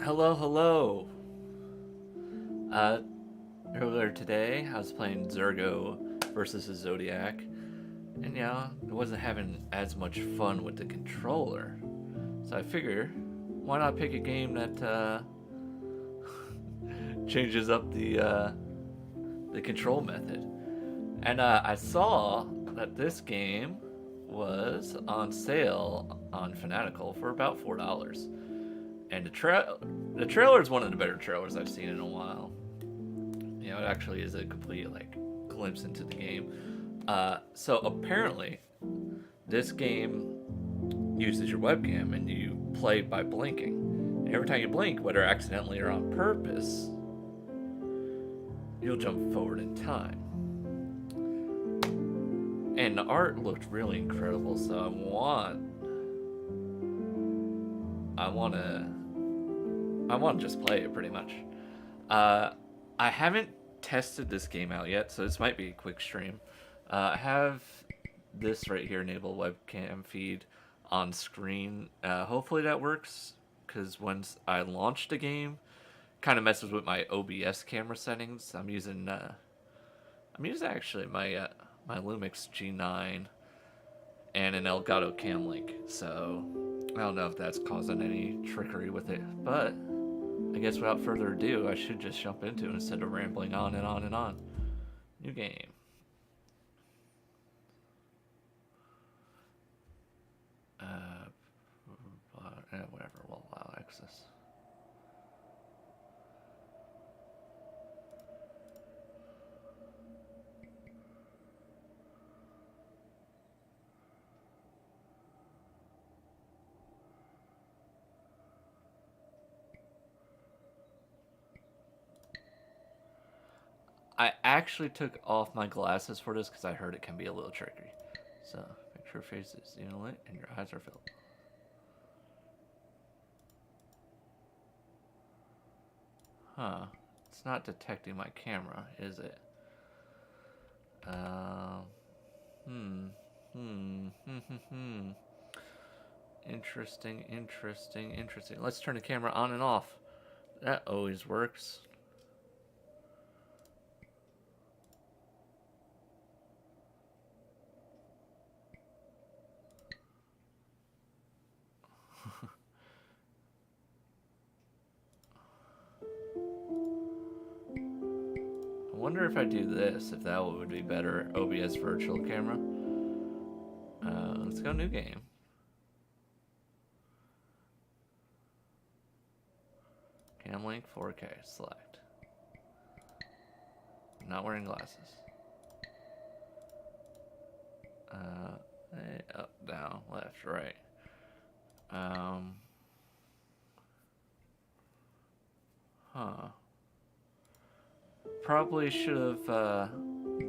Hello, hello. Uh, Earlier today, I was playing Zergo versus the Zodiac, and yeah, I wasn't having as much fun with the controller. So I figure, why not pick a game that changes up the control method? And I saw that this game was on sale on Fanatical for about $4, and the trailer is one of the better trailers I've seen in a while. It actually is a complete glimpse into the game. So apparently, this game uses your webcam and you play by blinking. And every time you blink, whether accidentally or on purpose, you'll jump forward in time. And the art looked really incredible, so I want to, I want to just play it pretty much. Uh, I haven't tested this game out yet, so this might be a quick stream. I have this right here, enable webcam feed on screen. Hopefully that works, because once I launched the game, kind of messes with my OBS camera settings. I'm using actually my Lumix G9 and an Elgato Cam Link, so I don't know if that's causing any trickery with it, but I guess without further ado, I should just jump into it instead of rambling on and on and on. New game. Uh, Whatever, we'll allow access. I actually took off my glasses for this because I heard it can be a little tricky. So make sure your face is lit and your eyes are filled. Huh. It's not detecting my camera, is it? Um. Hmm. Hmm. Hmm. Hmm. Hmm. Interesting. Interesting. Interesting. Let's turn the camera on and off. That always works. I wonder if I do this, if that would be better. OBS virtual camera. Let's go new game. Cam link 4K. Select. Not wearing glasses. Up, down, left, right. Um. Huh. Probably should have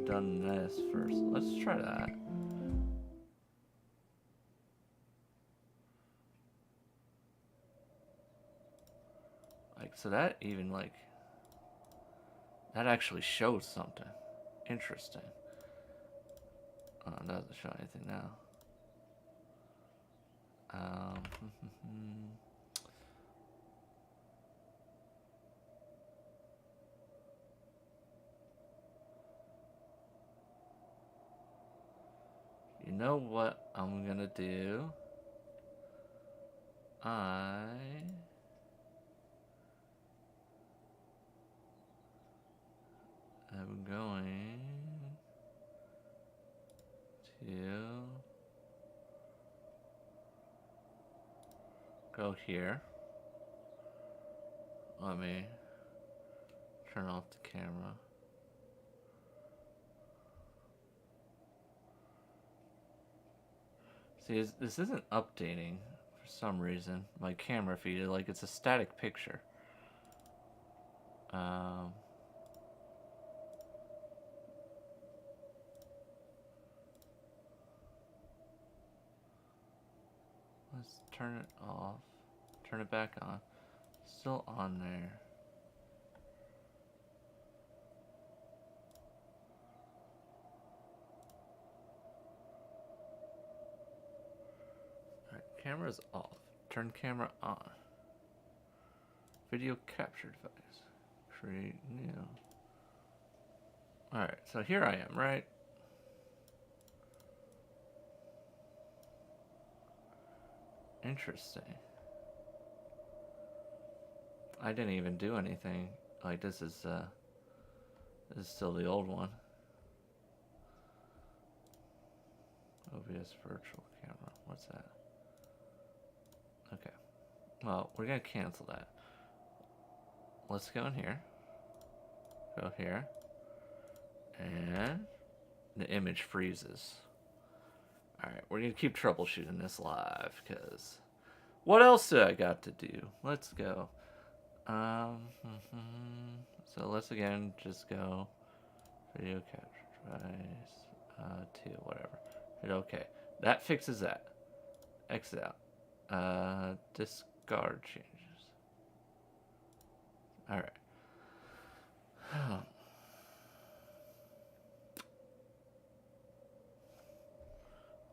done this first. Let's try that. So that even that actually shows something. Interesting. Oh, it doesn't show anything now. Um, you know what I'm gonna do? I am going to go here. Let me turn off the camera. See, this isn't updating for some reason. My camera feed, it's a static picture. Um, let's turn it off. Turn it back on. Still on there. Alright, camera's off. Turn camera on. Video capture device. Create new. Alright, so here I am, right? Interesting. I didn't even do anything. Like this is still the old one. OBS virtual camera. What's that? Okay. Well, we're gonna cancel that. Let's go in here. Go here. And the image freezes. Alright, we're gonna keep troubleshooting this live, because what else do I got to do? Let's go. So let's again just go video capture device to whatever. Hit OK. That fixes that. Exit out. Discard changes. Alright.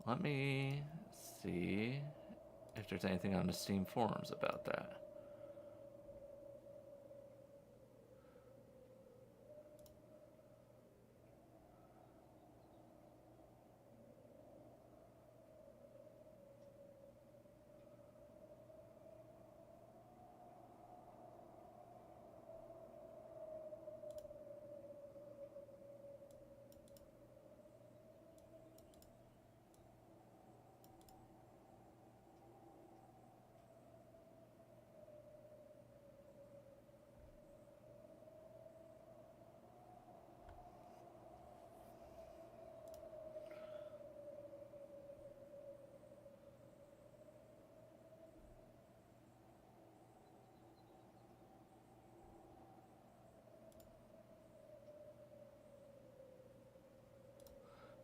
Let me see if there's anything on the Steam forums about that.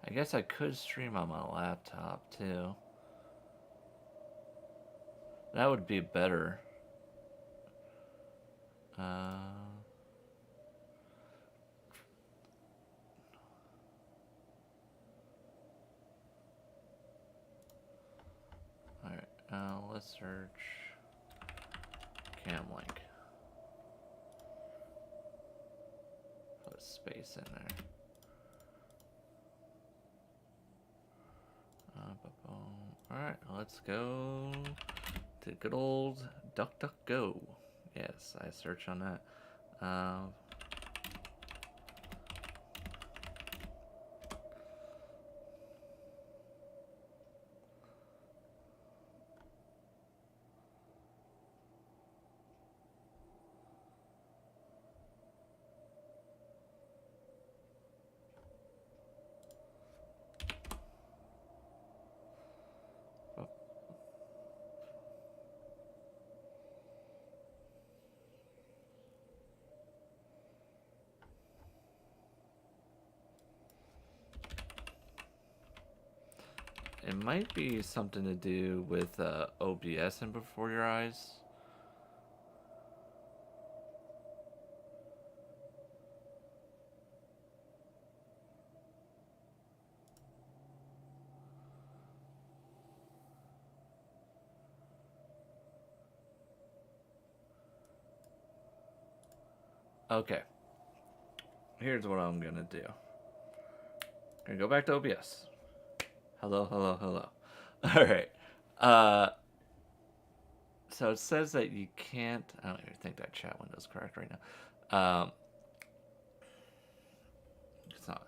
I guess I could stream on my laptop too. That would be better. Alright, let's search Camlink. Put a space in there. Alright, let's go to good old DuckDuckGo. Yes, I search on that. It might be something to do with OBS and before your eyes. Okay. Here's what I'm gonna do. I'm gonna go back to OBS. Hello, hello, hello. Alright. So it says that you can't... I don't even think that chat window's correct right now. It's not...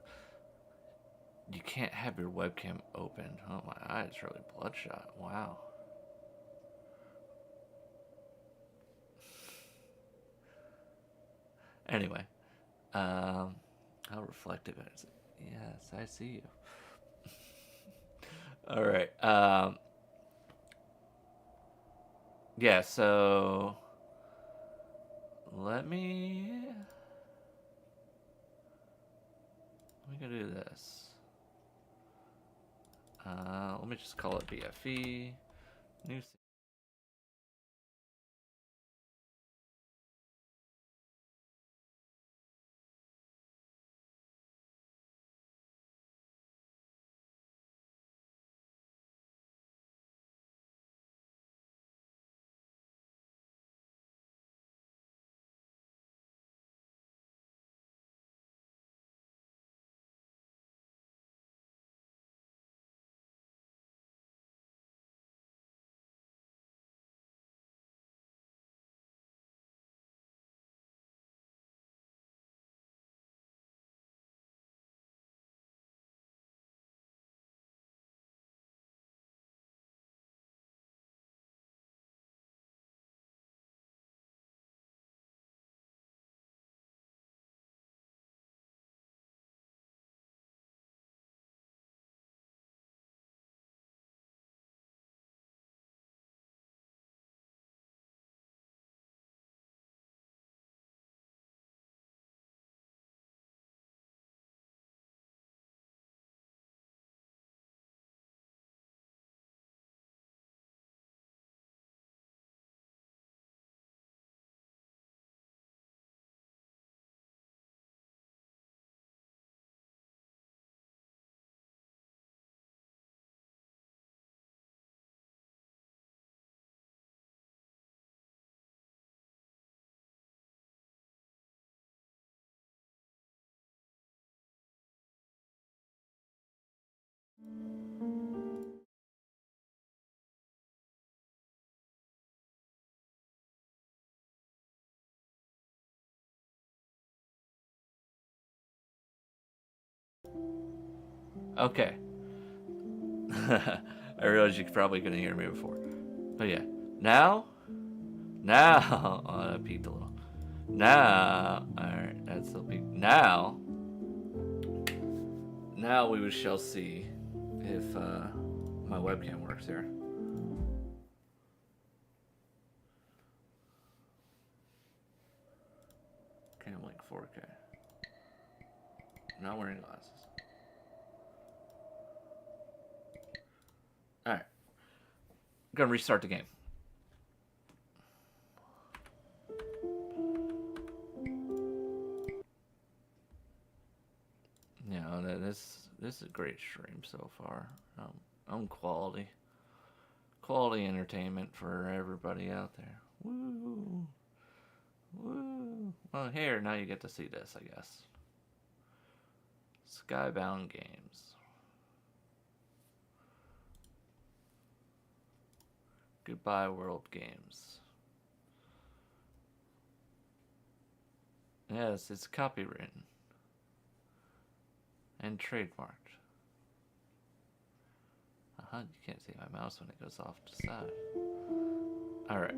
You can't have your webcam open. Oh, my eye is really bloodshot. Wow. Anyway. How reflective is it? Yes, I see you. Alright. Yeah, so... Let me go do this. Let me just call it BFE. New Okay. I realize you probably couldn't hear me before. But yeah. Now? Now. Oh, that peaked a little. Now. Alright, that's still peaked. Now. Now we shall see if my webcam works here. Camlink 4K. Not wearing glasses. Alright. I'm gonna restart the game. Yeah, this is a great stream so far. I'm quality entertainment for everybody out there. Woo, woo. Well, here now you get to see this, I guess. Skybound Games. Goodbye World Games. Yes, it's copywritten and trademarked. You can't see my mouse when it goes off to the side. Alright.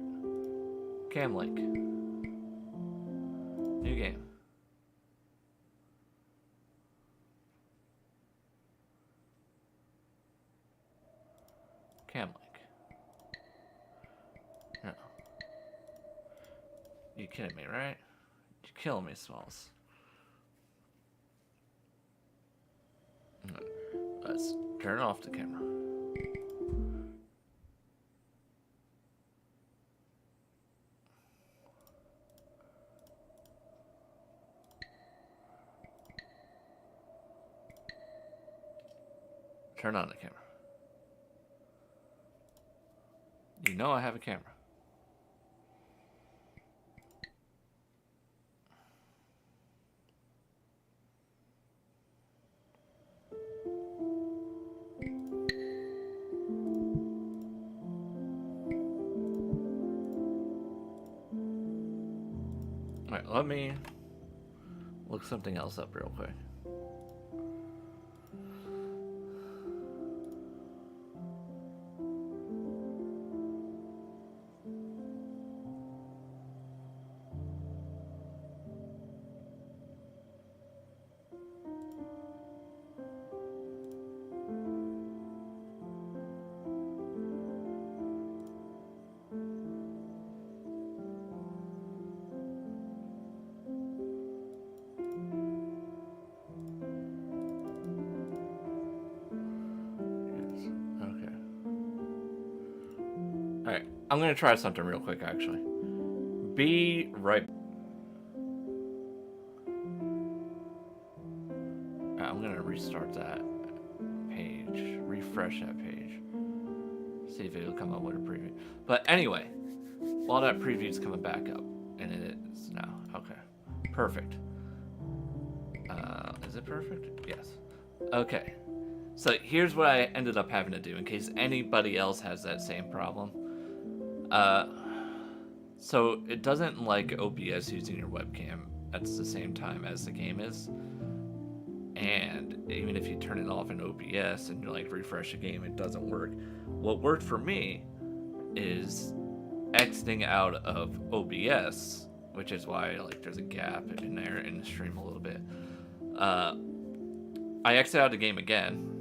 Camlink. New game. Camlink. No. You kidding me, right? You're killing me, Smalls. Let's turn off the camera. Turn on the camera. You know I have a camera. Alright, let me look something else up real quick. Alright, I'm gonna try something real quick actually. Be right. I'm gonna restart that page, refresh that page, see if it'll come up with a preview. But anyway, while that preview's coming back up, and it is now. Okay, perfect. Is it perfect? Yes. Okay. So here's what I ended up having to do in case anybody else has that same problem. So it doesn't like OBS using your webcam at the same time as the game is. And even if you turn it off in OBS and you like refresh the game, it doesn't work. What worked for me is exiting out of OBS, which is why like there's a gap in there in the stream a little bit. I exited out the game again.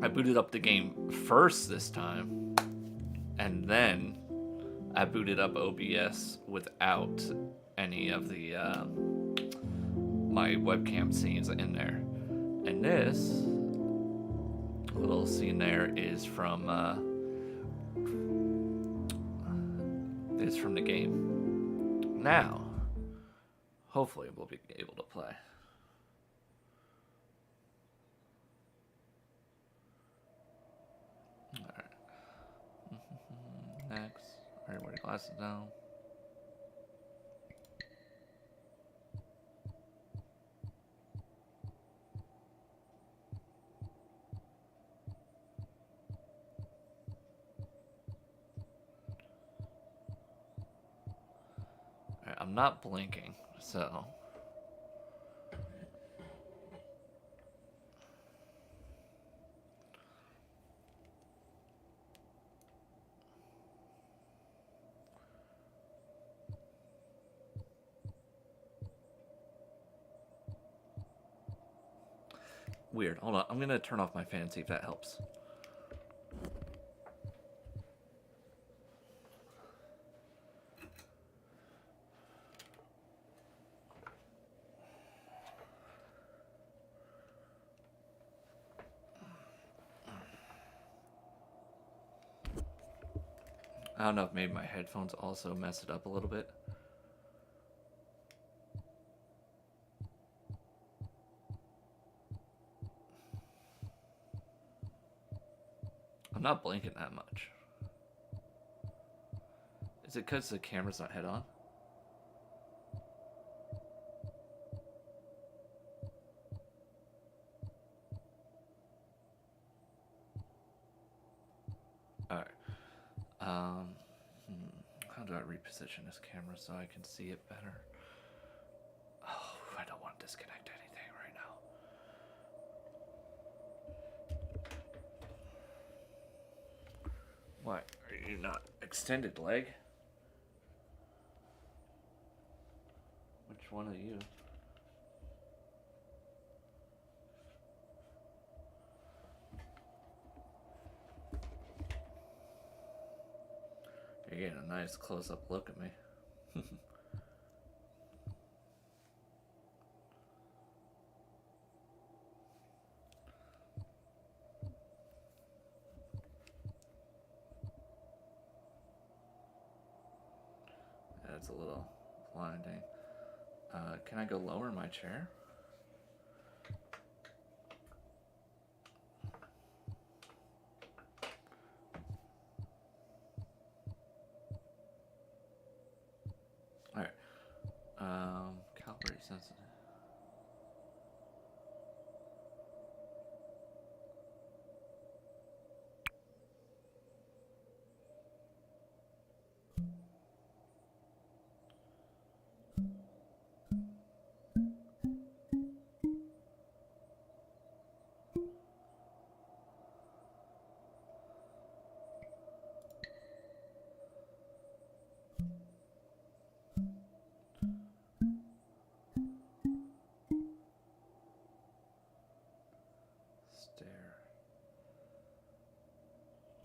I booted up the game first this time, and then I booted up OBS without any of the my webcam scenes in there. And this little scene there is from the game. Now, hopefully we'll be able to play. Alright. Next. Alright, wear your glasses down. Alright, I'm not blinking, so. Weird. Hold on. I'm gonna turn off my fan, see if that helps. I don't know if maybe my headphones also mess it up a little bit. I'm not blinking that much. Is it because the camera's not head on? Alright. How do I reposition this camera so I can see it better? Oh, I don't want to disconnect anything right now. Why are you not extended leg? Which one are you? You're getting a nice close-up look at me. That's a little blinding. Can I go lower in my chair? Alright. Calibrate sensitive. Stare.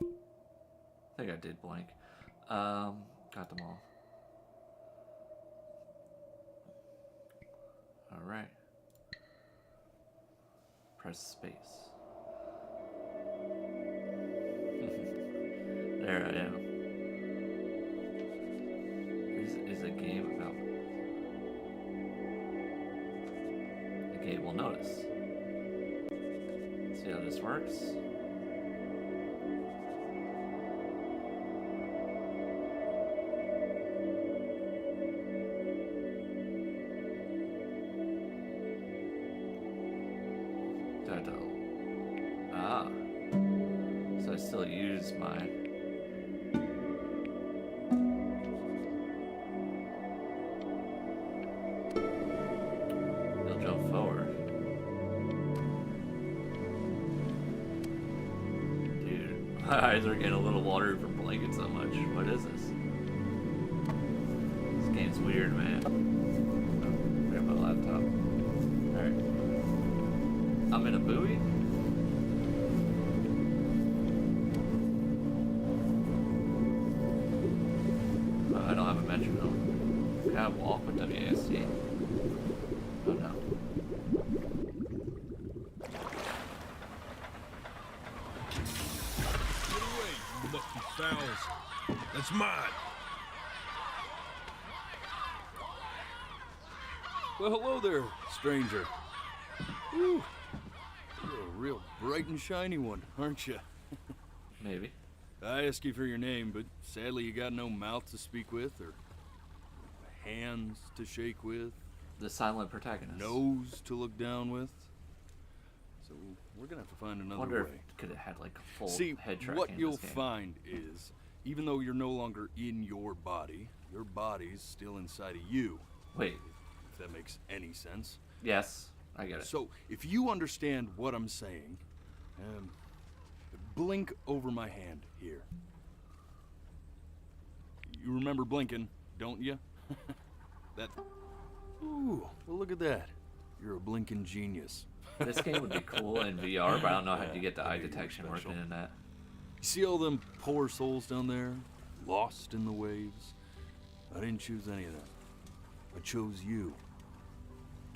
I think I did blank. Got them all. Alright. Press space. There I am. This is a game about... The game will notice. See how this works? Ah. So I still use my... He'll jump forward. Dude, my eyes are getting a little watery from blinking so much. What is this? This game's weird, man. Oh, grab my laptop. Alright. I'm in a buoy? I don't have a metronome. Can I walk with WASD? Oh no. Get away, you lucky fowls. That's mine. Well, hello there, stranger. Whew. You're a real bright and shiny one, aren't you? Maybe. I asked you for your name, but sadly you got no mouth to speak with, or hands to shake with, The silent protagonist. nose to look down with. So we're gonna have to find I another wonder way. if it could have had like a full See, head tracking what in you'll this game. find is, even though you're no longer in your body's still inside of you. Wait. If that makes any sense. Yes, I get it. So, if you understand what I'm saying, blink over my hand here. You remember blinking, don't you? That. Ooh, well, look at that. You're a blinking genius. This game would be cool in VR, but I don't know how you get the eye Maybe you're detection special. working in that. You see all them poor souls down there, lost in the waves? I didn't choose any of them. I chose you.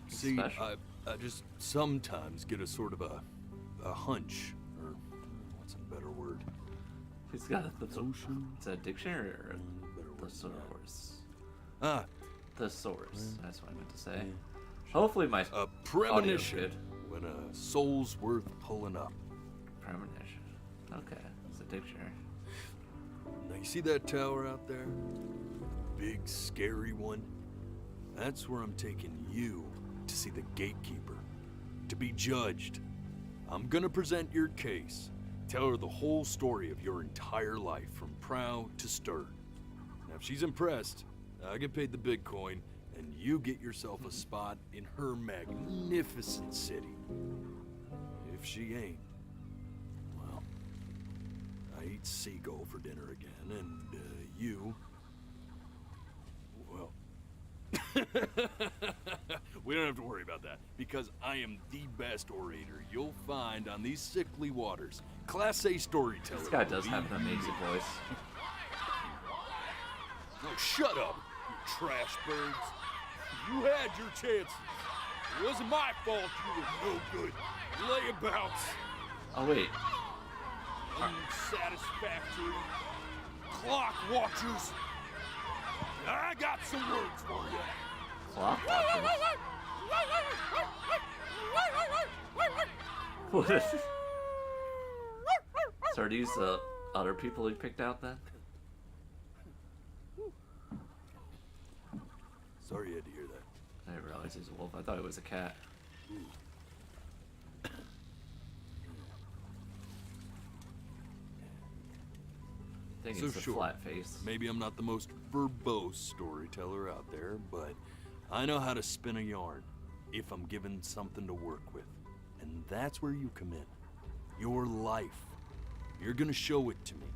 See, Special. I just sometimes get a sort of a hunch, or what's a better word? He's got a Notion? It's a dictionary or Better a word than that. thesaurus? Ah, Thesaurus. That's what I meant to say. yeah. Hopefully my A audio's premonition good. when a soul's worth pulling up. Premonition. Okay, it's a dictionary. Now you see that tower out there? Big scary one? That's where I'm taking you to see the gatekeeper, to be judged. I'm gonna present your case, tell her the whole story of your entire life from prow to stern. Now if she's impressed, I get paid the big coin, and you get yourself a spot in her magnificent city. If she ain't, well, I eat seagull for dinner again, and you, well, we don't have to worry about that, because I am the best orator you'll find on these sickly waters. Class A storyteller. This guy does Lee. have an amazing voice. Oh, shut up, you trash birds. You had your chances. It wasn't my fault you were no good. Layabouts. Oh wait, Unsatisfactory. Clock watchers. I got some words for you. clock watchers. What is it? So are these the other people he picked out then? Sorry you had to hear that. I didn't realize he was a wolf. I thought it was a cat. I think So it's the sure, flat face. maybe I'm not the most verbose storyteller out there, but I know how to spin a yarn if I'm given something to work with. And that's where you come in. Your life. You're gonna show it to me.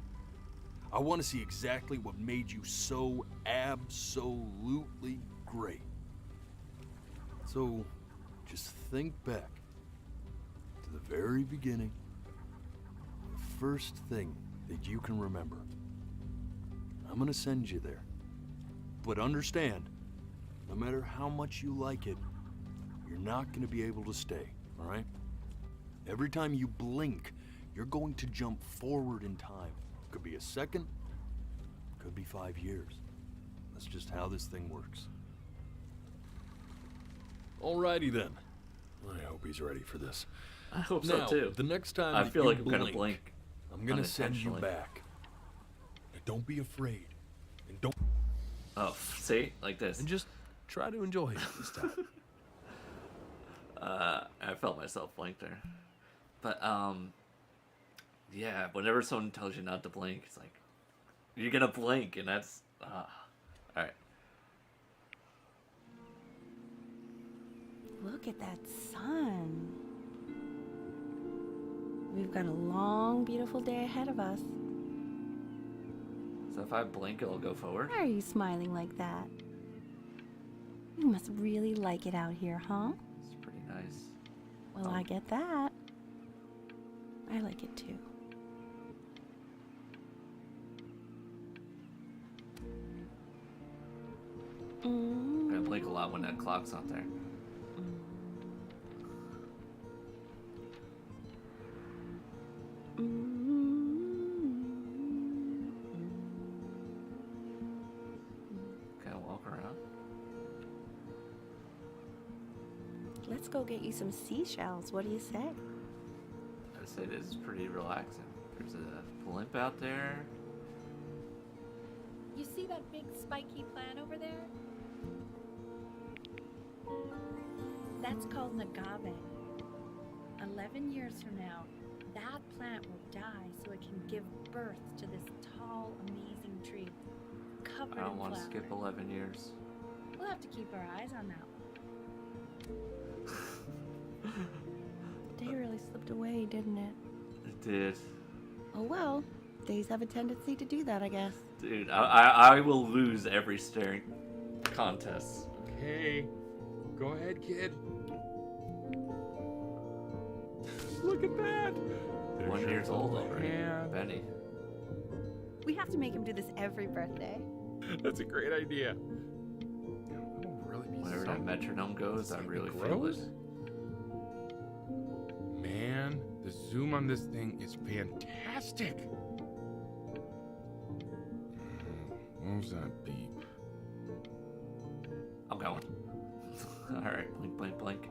I want to see exactly what made you so absolutely great. So, just think back to the very beginning, the first thing that you can remember. I'm gonna send you there. But understand, no matter how much you like it, you're not gonna be able to stay, all right? Every time you blink, you're going to jump forward in time. Could be a second, could be 5 years. That's just how this thing works. Alrighty then. I hope he's ready for this. I hope Now, so too. the next time I that feel you like I'm gonna blink. I'm gonna send you unintentionally. back. Now, don't be afraid, and don't, Oh, see, like this. and just try to enjoy it this time. I felt myself blink there. But yeah. Whenever someone tells you not to blink, it's like you're gonna blink, and that's all right. Look at that sun. We've got a long, beautiful day ahead of us. So if I blink, it'll go forward. Why are you smiling like that? You must really like it out here, huh? It's pretty nice. Well, I get that. I like it too. I'm gonna blink a lot when that clock's not there. Kind of walk around. Let's go get you some seashells. What do you say? I'd say this is pretty relaxing. There's a blimp out there. You see that big spiky plant over there? That's called an agave. 11 years from now, that plant will die so it can give birth to this tall, amazing tree, covered I don't in want to flowers. skip 11 years. We'll have to keep our eyes on that one. The day really slipped away, didn't it? It did. Oh well, days have a tendency to do that, I guess. Dude, I will lose every staring contest. Hey, go ahead, kid. look at that. 1 There's years your old little already. hand. Benny. We have to make him do this every birthday. That's a great idea. That will really be Whenever that something. metronome goes, I Something really feel grows? it. Man, the zoom on this thing is fantastic. What was that beep? I'm going. Alright, blink, blink, blink.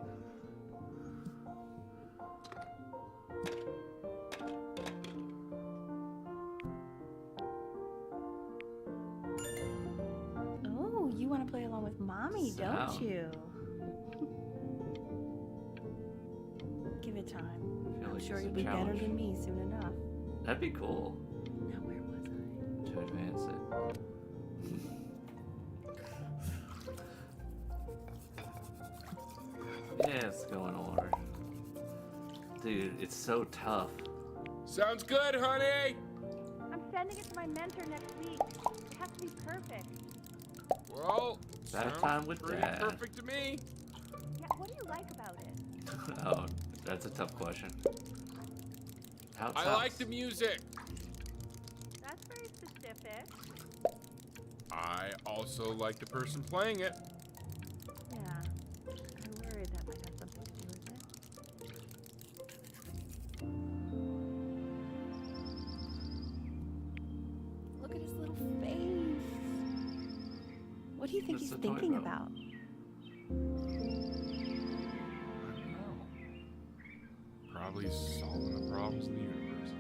Oh, you want to play along with Mommy, don't Sound. you? Give it time. I feel I'm like sure it's you'll a be better challenge. than me soon enough. That'd be cool Now, where was I? to advance it. Yeah, it's going over. Dude, it's so tough. Sounds good, honey. I'm sending it to my mentor next week. It has to be perfect. Well, That sounds time with pretty Dad. perfect to me. Yeah, what do you like about it? Oh, that's a tough question. How I tough? like the music. That's very specific. I also like the person playing it. Yeah. I worried that might have something to do with it. Look at his little face. What do you think It's he's a toy thinking boat. about? I don't know. Probably solving the problems in the universe.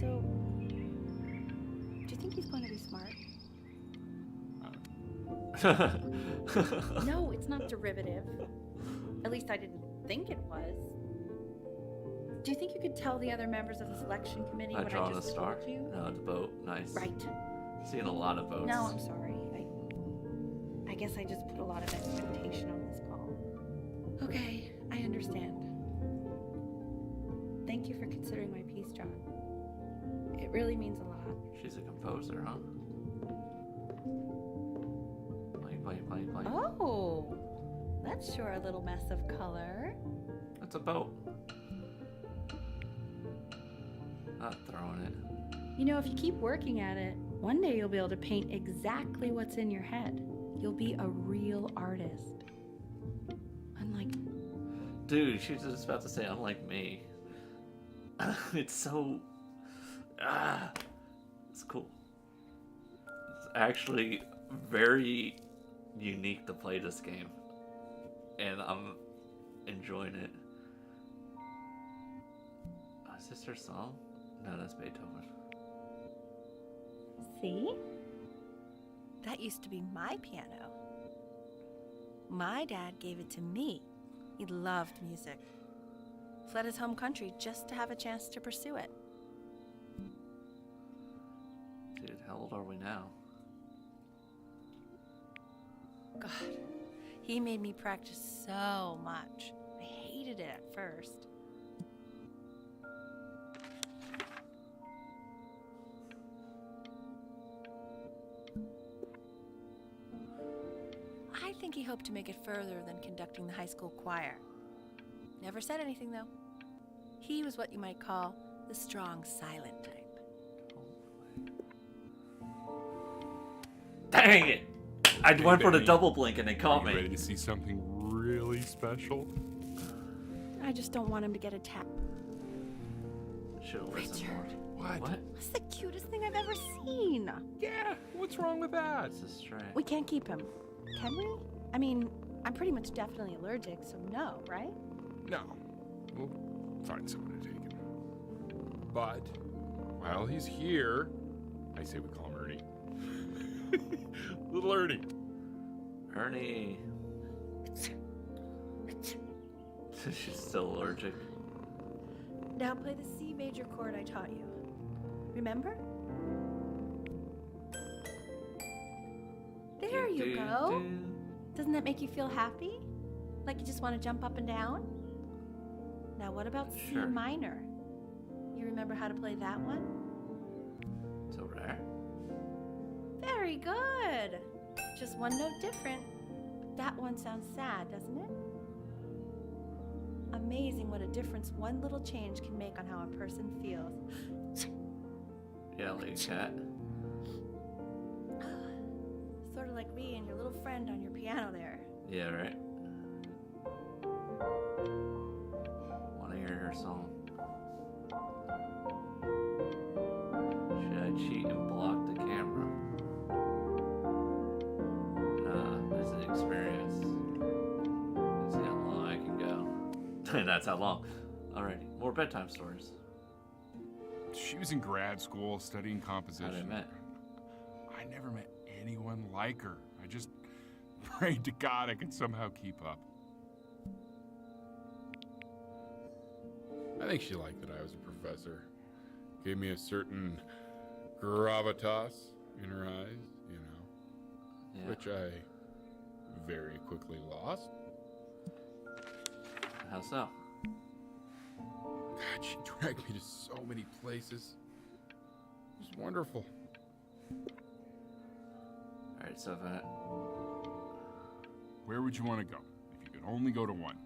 So, do you think he's going to be smart? No, it's not derivative. At least I didn't think it was. Do you think you could tell the other members of the selection committee I what drawn I a just star. told you? No, the boat. Nice. Right. Seeing a lot of boats. No, I'm sorry. I guess I just put a lot of expectation on this call. Okay, I understand. Thank you for considering my piece, John. It really means a lot. She's a composer, huh? Blank, blank, blank, blank. Oh, that's sure a little mess of color. That's a boat. Not throwing it. You know, if you keep working at it, one day you'll be able to paint exactly what's in your head. You'll be a real artist. Unlike Dude, she was just about to say, unlike me. It's so. It's cool. It's actually very unique to play this game. And I'm enjoying it. Oh, is this her song? No, that's Beethoven. See? That used to be my piano. My dad gave it to me. He loved music. Fled his home country just to have a chance to pursue it. Dude, how old are we now? God, he made me practice so much. I hated it at first. I think he hoped to make it further than conducting the high school choir. Never said anything, though. He was what you might call the strong, silent type. Dang it! I went for the Benny, double blink and it caught Are you ready me. to see something really special? I just don't want him to get a tap. Should have listened Richard. more. What? What? That's the cutest thing I've ever seen. Yeah, what's wrong with that? This is strange. We can't keep him, can we? I mean, I'm pretty much definitely allergic, so no, right? No. We'll find someone to take him. But while he's here, I say we call him Ernie. Little Ernie. Ernie. She's still allergic. Now play the C major chord I taught you. Remember? There you go. Doesn't that make you feel happy? Like you just want to jump up and down? Now what about C Sure. minor? You remember how to play that one? It's over there. Very good. Just one note different. That one sounds sad, doesn't it? Amazing what a difference one little change can make on how a person feels. Yeah, like a cat. Sort of like me and your little friend on your piano there. Yeah, right. Want to hear her song? Should I cheat and block the camera? Nah, that's an experience. Let's see how long I can go. That's how long. Alrighty, more bedtime stories. She was in grad school studying composition. How'd I met? I never met anyone like her. I just prayed to God I could somehow keep up. I think she liked that I was a professor. Gave me a certain gravitas in her eyes, you know, Yeah. which I very quickly lost. How so? God, she dragged me to so many places. It was wonderful. Alright, so if I... Where would you want to go if you could only go to one?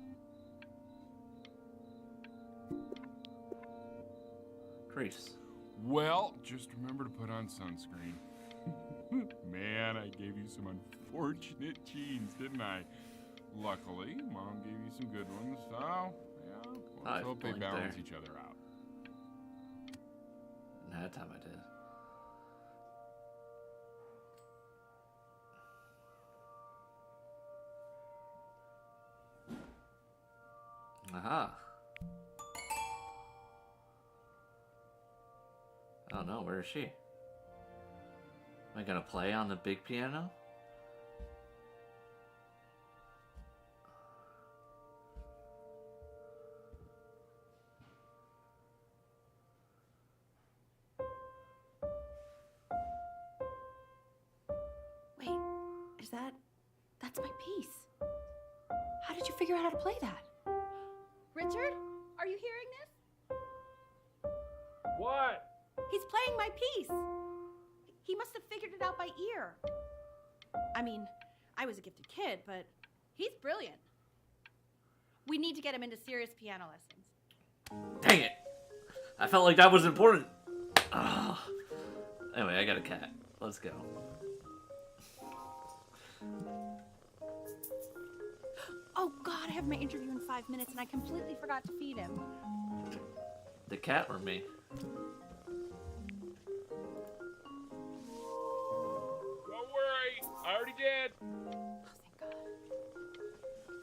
Greece. Well, just remember to put on sunscreen. Man, I gave you some unfortunate genes, didn't I? Luckily, Mom gave you some good ones, so yeah, let's I hope they blinked balance there. each other out. That time I did. Aha. Oh no, where is she? Am I gonna play on the big piano? Wait, is that... That's my piece. How did you figure out how to play that? Richard, are you hearing this? What? He's playing my piece. He must have figured it out by ear. I mean, I was a gifted kid, but he's brilliant. We need to get him into serious piano lessons. Dang it! I felt like that was important. Ah. Anyway, I got a cat. Let's go. Oh God, I have my interview in 5 minutes and I completely forgot to feed him. The cat or me? Don't worry, I already did. Oh, thank God.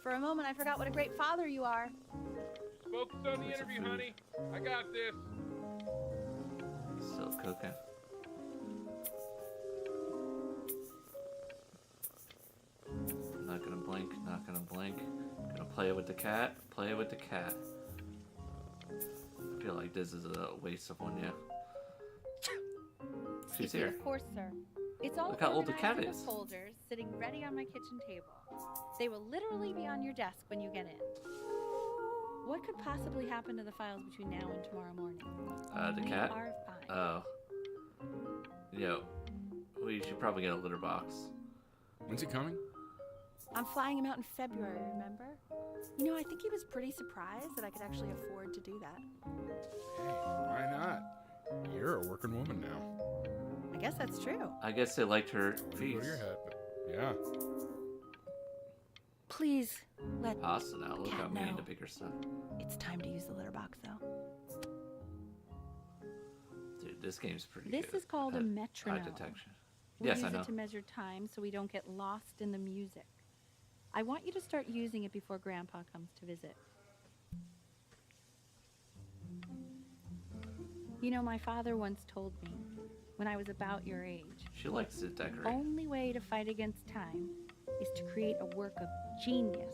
For a moment, I forgot what a great father you are. Focus on the interview, honey. I got this. Still cooking. Not gonna blink, not gonna blink. Gonna play with the cat, play with the cat. I feel like this is a waste of one, yeah. She's here. Of course, sir. It's all Look how old the organized cat in is. folders sitting ready on my kitchen table. They will literally be on your desk when you get in. What could possibly happen to the files between now and tomorrow morning? The They cat? are fine. Oh. Yo. We should probably get a litter box. When's he coming? I'm flying him out in February, remember? You know, I think he was pretty surprised that I could actually afford to do that. Hey, why not? You're a working woman now. I guess that's true. I guess they liked her Go piece. to your head, but yeah. Please let... Pasta now. Look Cat, how me no. into bigger stuff. It's time to use the litter box, though. Dude, this game's pretty This good. is called a at metronome. eye detection. We Yes, use I know. it to measure time so we don't get lost in the music. I want you to start using it before Grandpa comes to visit. You know, my father once told me, when I was about your age, She likes to decorate. only way to fight against time is to create a work of genius,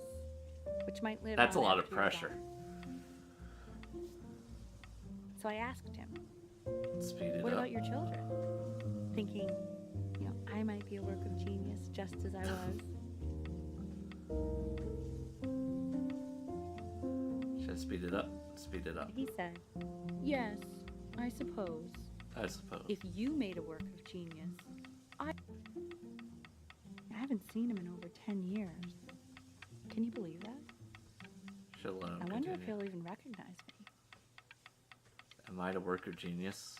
which might live That's a on lot of after you're pressure. gone. So I asked him, Speed it what up. about your children? Thinking, you know, I might be a work of genius just as I was. Should I speed it up? Speed it up. He said, yes, I suppose. I suppose. If you made a work of genius, I haven't seen him in over 10 years. Can you believe that? Should let him I wonder if continue. he'll even recognize me. Am I the worker genius?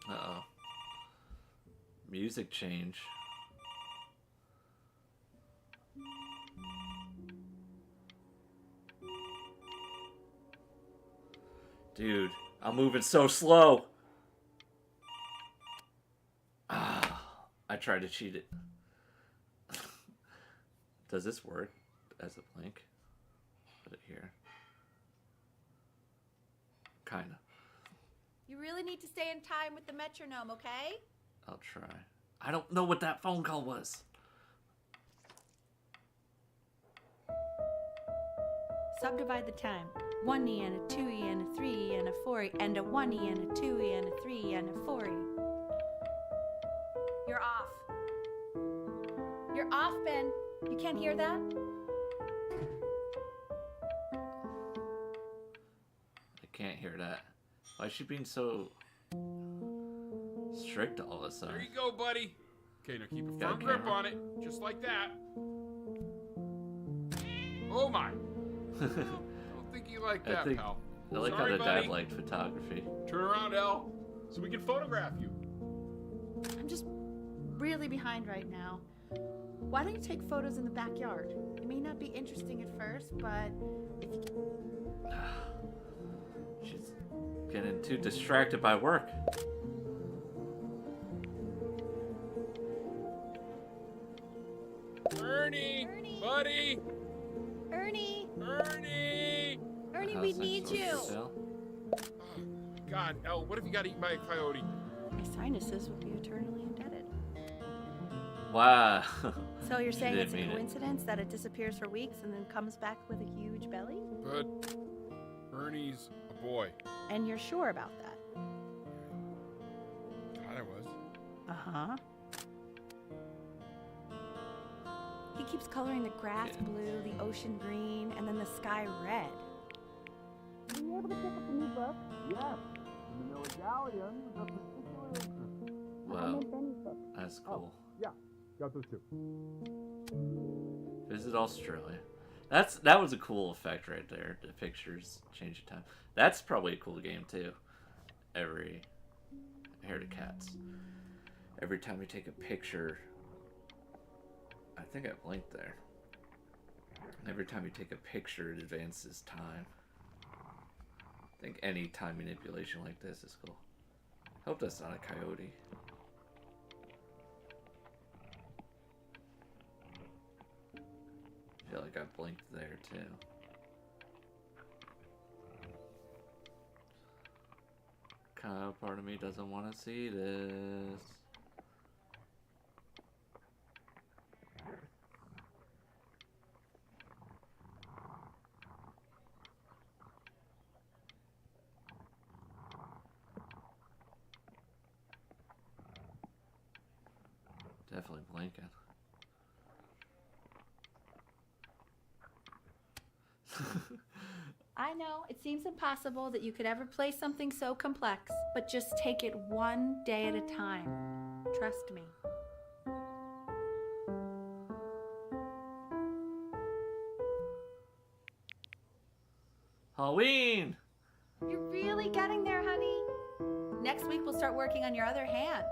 Uh-oh. Music change. Dude, I'm moving so slow. Ah, I tried to cheat it. Does this work as a blink? Put it here. Kinda. You really need to stay in time with the metronome, okay? I'll try. I don't know what that phone call was. Subdivide the time. 1E and a 2E and a 3E and a 4E and a 1E and a 2E and a 3E and a 4E. You're off. You're off, Ben. You can't hear that? I can't hear that. Why is she being so strict all of a There sudden? you go, buddy. Okay, now keep a Got a firm grip camera? on it, just like that. Oh my! I don't think you like that, pal. I like how Sorry, the dad buddy. liked photography. Turn around, Elle, so we can photograph you. I'm just really behind right now. Why don't you take photos in the backyard? It may not be interesting at first, but if you She's getting too distracted by work. Ernie, Ernie. buddy, Ernie! Ernie. Ernie, How's we that need supposed you! to feel? God, Elle, what if you got eaten by a coyote? My sinuses would be eternally indebted. Wow. So you're saying didn't it's a mean it. coincidence that it disappears for weeks and then comes back with a huge belly? But Ernie's a boy. And you're sure about that? God, I was. Uh-huh. He keeps coloring the grass Yeah. blue, the ocean green, and then the sky red. Were you able to pick up the new book? Yes. In the medallion, a particular interest. Wow. Benny's book. That's cool. Yeah, got those two. Visit Australia. That was a cool effect right there. The pictures change the time. That's probably a cool game too. Here to cats. Every time you take a picture, I think I blinked there. Every time you take a picture, it advances time. I think any time manipulation like this is cool. Hope that's not a coyote. I feel like I blinked there too. Kind of part of me doesn't want to see this. Definitely blinking. I know, it seems impossible that you could ever play something so complex, but just take it one day at a time. Trust me. Halloween! You're really getting there, honey. Next week we'll start working on your other hand.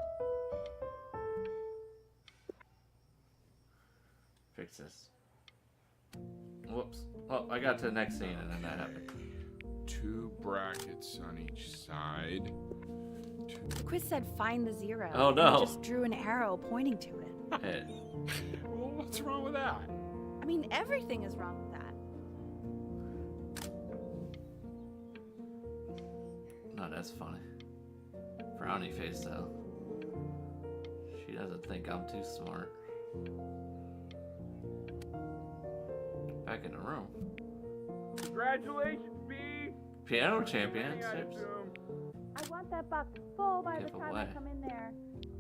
Fix this. Whoops. Oh, I got to the next scene and then that happened. 2 brackets on each side. The quiz said find the zero. Oh, and no. I just drew an arrow pointing to it. Hey, Well, what's wrong with that? I mean, everything is wrong with that. no, that's funny. Frowny face though. She doesn't think I'm too smart. Back in the room. Congratulations, B. Piano championships. I want that box full by the Give time I away. come in there.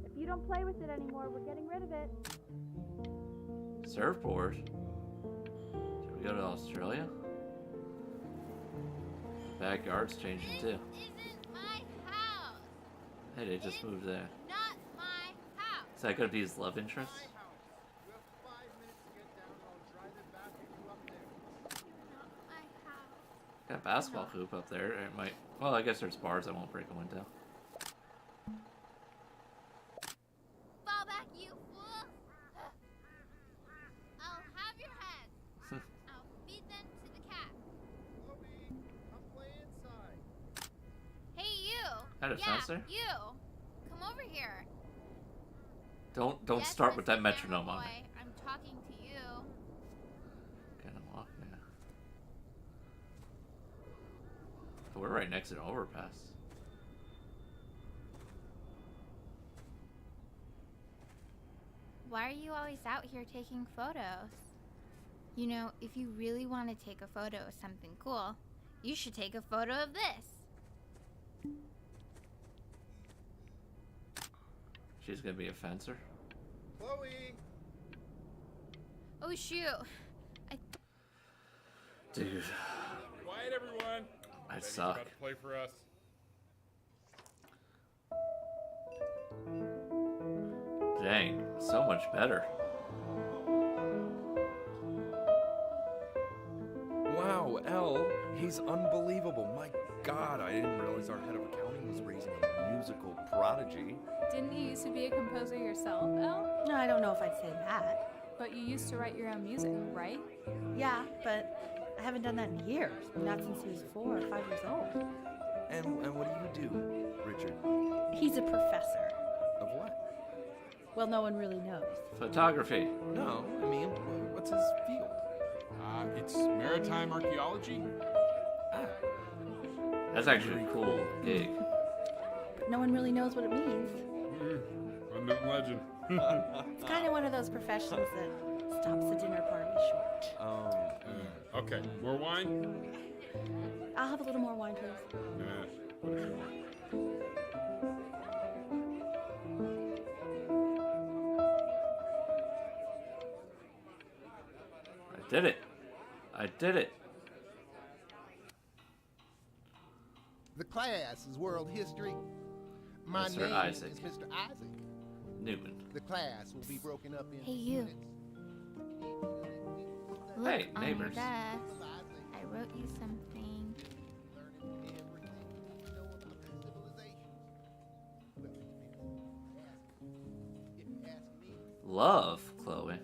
If you don't play with it anymore, we're getting rid of it. Surfboard. Should we go to Australia? Backyard's changing too. Isn't my house. Hey, they just moved there. Not Is that gonna be his love interest? Got a basketball hoop up there. It might. Well, I guess there's bars that won't break a window. Fall back, you fool! I'll have your heads. I'll feed them to the cat. Hey, you! Had a fence there? You! Come over here. Don't Yes, start with that Mr. metronome Camera on Boy, it. I'm talking to you. Can I walk? Yeah. We're right next to an overpass. Why are you always out here taking photos? You know, if you really want to take a photo of something cool, you should take a photo of this. She's gonna be a fencer. Chloe! Oh shoot. Dude, Quiet, everyone. I Betty's suck. about to play for us. Dang, so much better. Wow, Elle, he's unbelievable. My God, I didn't realize our head of accounting was raising a musical prodigy. Didn't you used to be a composer yourself, Elle? No, I don't know if I'd say that. But you used to write your own music, right? Yeah, but I haven't done that in years. Not since he was 4 or 5 years old. And what do you do, Richard? He's a professor. Of what? Well, no one really knows. Photography. No, I mean, what's his field? It's maritime archaeology. That's actually a cool gig. But no one really knows what it means. London legend. It's kind of one of those professions that stops the dinner party short. Okay, more wine? I'll have a little more wine, please. Nah, whatever you want. I did it. I did it. The class is world history. My Mr. name Isaac. is Mr. Isaac. Newman. The class will be broken up into Hey, you. units. Look Hey, on your neighbors. desk. I wrote you something. Learning everything you know about civilization. Well, if you ask me, Love, Chloe.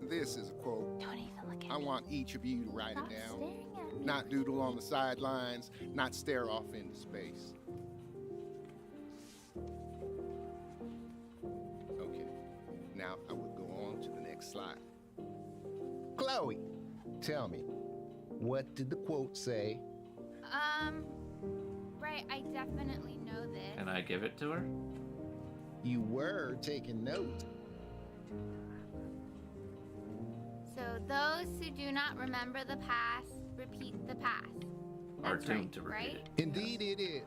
this is a quote. Don't even look at I me. want each of you to write Stop it down. staring at me. Not doodle on the sidelines, not stare off into space. Okay, now I will go on to the next slide. Chloe, tell me, what did the quote say? Right, I definitely know this. Can I give it to her? You were taking note. So those who do not remember the past, repeat the past. Are That's doomed right, to repeat right? it. Indeed it is.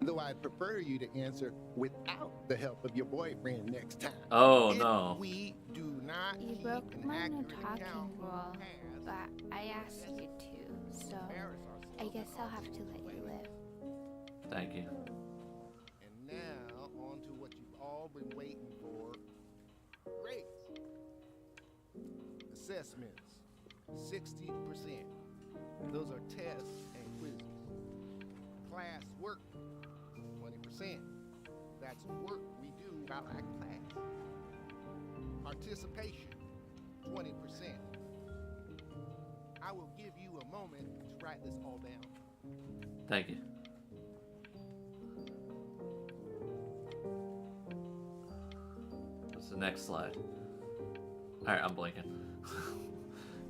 Though I'd prefer you to answer without the help of your boyfriend next time. Oh If no. we do not You keep broke an my no accurate talking account of rule, the past, but I asked you to, so I guess I'll have to let you live. Thank you. And now, on to what you've all been waiting for. Grades. Assessments, 60%. Those are tests and quizzes. Class work, 20%. That's work we do while at class. Participation, 20%. I will give you a moment to write this all down. Thank you. What's the next slide? Alright, I'm blanking.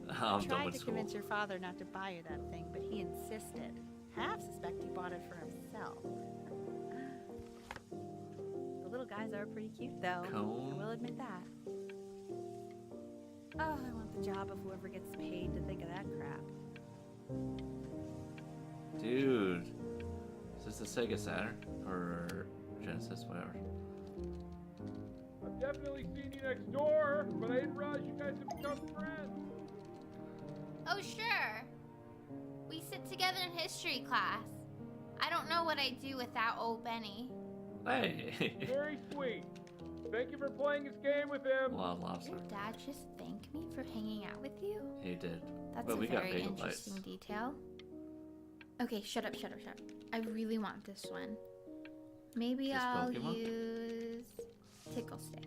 I'm done Tried with to school. convince your father not to buy you that thing, but he insisted. Half suspect he bought it for himself. The little guys are pretty cute, though. Cone. I will admit that. Oh, I want the job of whoever gets paid to think of that crap. Dude. Is this the Sega Saturn? Or Genesis, whatever. I've definitely seen you next door, but I didn't realize you guys have become friends. Oh, sure. We sit together in history class. I don't know what I'd do without old Benny. Hey. Very sweet. Thank you for playing this game with him. Wild lobster. Your dad just thanked me for hanging out with you? He did. That's But a we got very bagel interesting bites. detail. Okay, shut up. I really want this one. Maybe This I'll Pokemon? use Tickle Stick.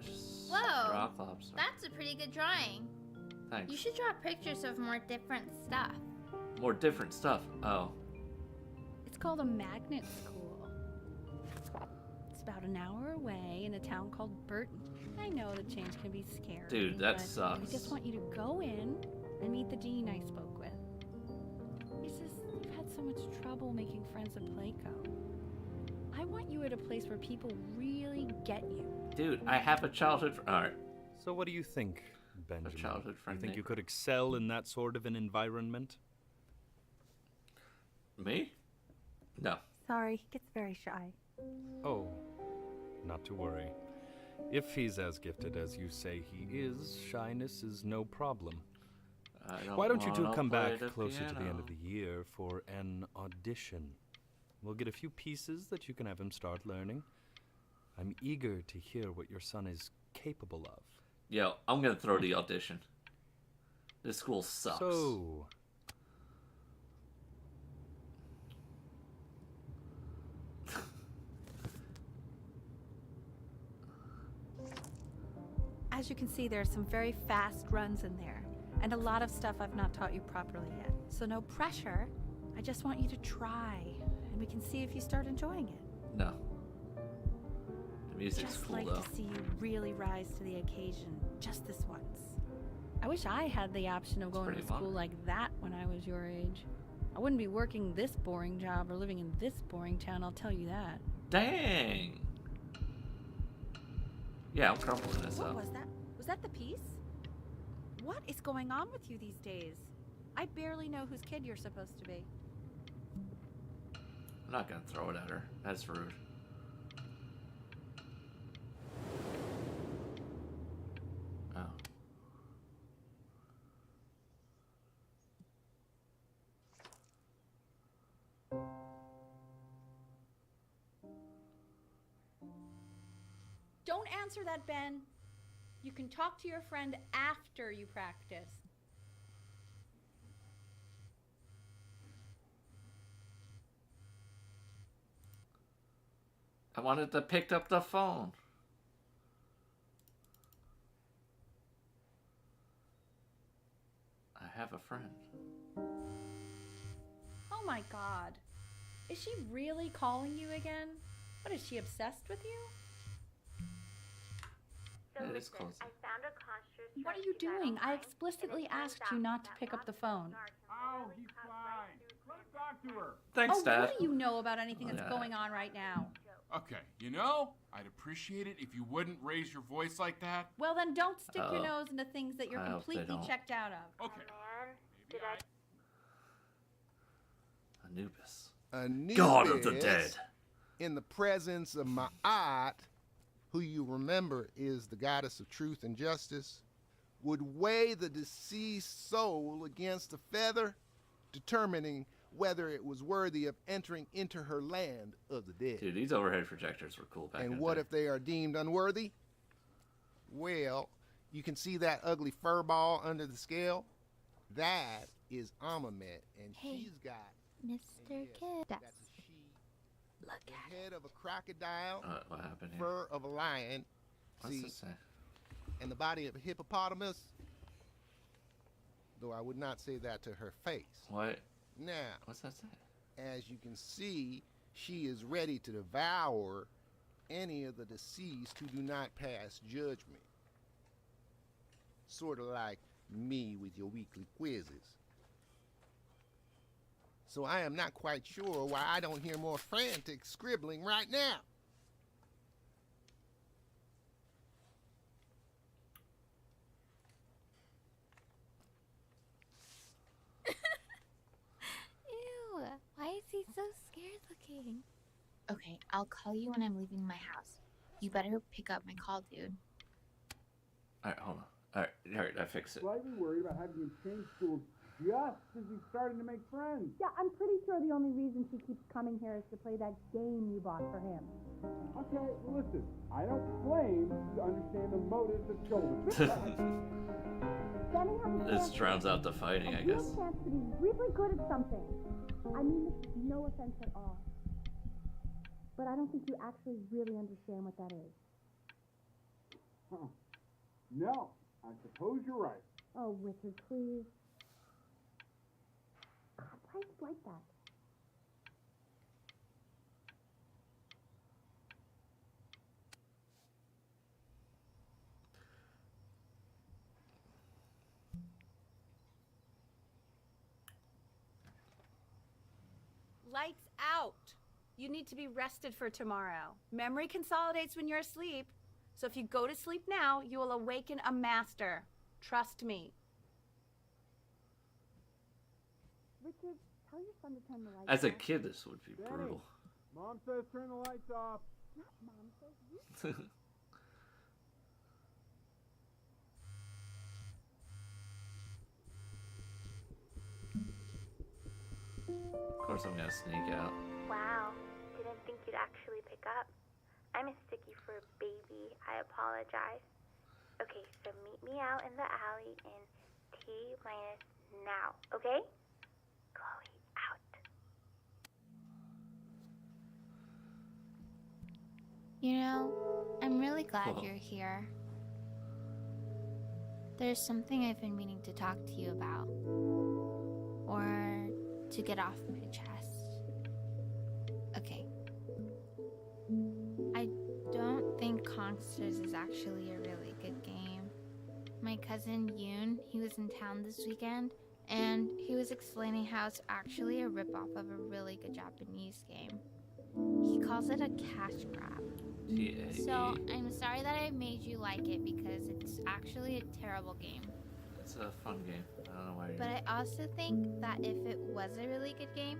Just Whoa! rock lobster. That's a pretty good drawing. Thanks. You should draw pictures of more different stuff. More different stuff. Oh. It's called a magnet school. It's about an hour away in a town called Burton. I know the change can be scary. Dude, that but sucks. I just want you to go in and meet the dean I spoke with. He says you've had so much trouble making friends at Placo. I want you at a place where people really get you. Dude, I have a childhood. Alright. So what do you think, Benjamin? childhood friend You think you neighbor. could excel in that sort of an environment? Me? No. Sorry, he gets very shy. Oh, not to worry. If he's as gifted as you say he is, shyness is no problem. Why don't you two wanna come play back the closer to the end piano. of the year for an audition? We'll get a few pieces that you can have him start learning. I'm eager to hear what your son is capable of. Yo, I'm gonna throw the audition. This school sucks. So, As you can see, there are some very fast runs in there, and a lot of stuff I've not taught you properly yet. So no pressure. I just want you to try, and we can see if you start enjoying it. No. The music's Just cool like though. to see you really rise to the occasion, just this once. I wish I had the option of going to pretty school fun. like that when I was your age. I wouldn't be working this boring job or living in this boring town, I'll tell you that. Dang. Yeah, I'm crumbling this What up. was that? Was that the piece? What is going on with you these days? I barely know whose kid you're supposed to be. I'm not gonna throw it at her. That's rude. Oh. Don't answer that, Ben. You can talk to your friend after you practice. I wanted to pick up the phone. I have a friend. Oh my god. Is she really calling you again? What, is she obsessed with you? It is close. What are you doing? I explicitly asked you not to pick up the phone. Oh, he's fine. Let's talk to her. Thanks, Oh, Dad. what do you know about anything that's Yeah. going on right now? Okay, you know, I'd appreciate it if you wouldn't raise your voice like that. Well, then don't stick your Oh. nose into things that you're I hope they completely don't. checked out of. Okay. Maybe I... Anubis. Anubis, God of the dead. in the presence of Ma'at, who you remember is the goddess of truth and justice, would weigh the deceased soul against a feather, determining whether it was worthy of entering into her land of the dead. Dude, these overhead projectors were cool back in And the what day. if they are deemed unworthy? Well, you can see that ugly fur ball under the scale? That is Amamet, and Hey, she's got Mr. yes, Kid. that's a she. Look The at head of a crocodile, What happened here? fur of a lion, What's see, this say? and the body of a hippopotamus. Though I would not say that to her face. What? Now, What's that say? as you can see, she is ready to devour any of the deceased who do not pass judgment. Sort of like me with your weekly quizzes. So I am not quite sure why I don't hear more frantic scribbling right now. Ew, why is he so scared looking? Okay, I'll call you when I'm leaving my house. You better pick up my call, dude. Alright, hold on. Alright, I fixed it. Slightly worried about having you change schools just as he's starting to make friends. Yeah, I'm pretty sure the only reason she keeps coming here is to play that game you bought for him. Okay, listen, I don't claim to understand the motives of children. Benny has a This chance drowns out the fighting, I you have guess. a chance to be really good at something. I mean this is no offense at all. But I don't think you actually really understand what that is. Huh. No, I suppose you're right. Oh, Richard, please. God, why is it like that? Lights out. You need to be rested for tomorrow. Memory consolidates when you're asleep. So if you go to sleep now, you will awaken a master. Trust me. Richard, tell your son to turn the lights As a off. kid, this would be Benny, brutal. Mom says turn the lights off. Not Mom says you. Of course, I'm gonna sneak out. Wow, didn't think you'd actually pick up. I mistook you for a baby. I apologize. Okay, so meet me out in the alley in T-minus now, okay? Chloe, out. You know, I'm really glad Huh. you're here. There's something I've been meaning to talk to you about. Or to get off my chest. Okay. I don't think Consters is actually a really good game. My cousin Yoon, he was in town this weekend, and he was explaining how it's actually a ripoff of a really good Japanese game. He calls it a cash grab. T-A-E. So, I'm sorry that I made you like it because it's actually a terrible game. It's a fun game. I don't know why you're... But I also think that if it was a really good game,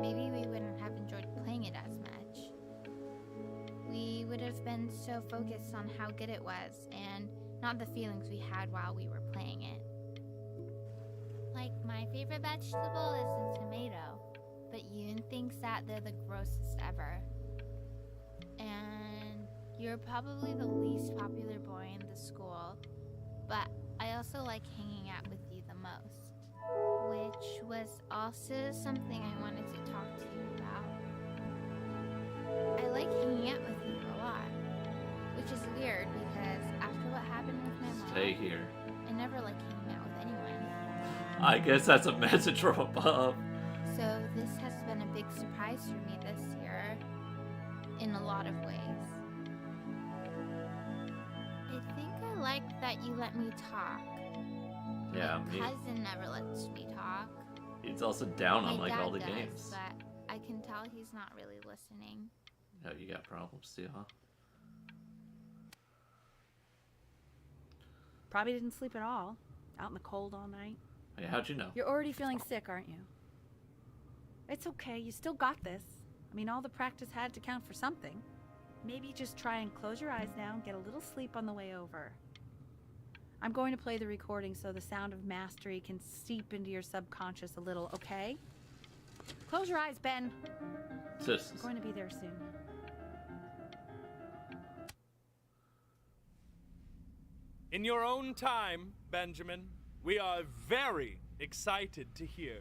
maybe we wouldn't have enjoyed playing it as much. We would have been so focused on how good it was and not the feelings we had while we were playing it. Like, my favorite vegetable is the tomato, but Yoon thinks that they're the grossest ever. And you're probably the least popular boy in the school, but I also like hanging out with you the most, which was also something I wanted to talk to you about. I like hanging out with you a lot, which is weird because after what happened with my mom, Stay here. I never like hanging out with anyone. I guess that's a message from above. So this has been a big surprise for me this year, in a lot of ways. I think I like that you let me talk. Yeah, My cousin never lets me talk. he's also down on My like dad all the does, games. but I can tell he's not really listening. Oh, you got problems too, huh? Probably didn't sleep at all. Out in the cold all night. Hey, how'd you know? You're already feeling sick, aren't you? It's okay. You still got this. I mean, all the practice had to count for something. Maybe just try and close your eyes now and get a little sleep on the way over. I'm going to play the recording so the sound of mastery can seep into your subconscious a little, okay? Close your eyes, Ben. I'm going to be there soon. In your own time, Benjamin, we are very excited to hear.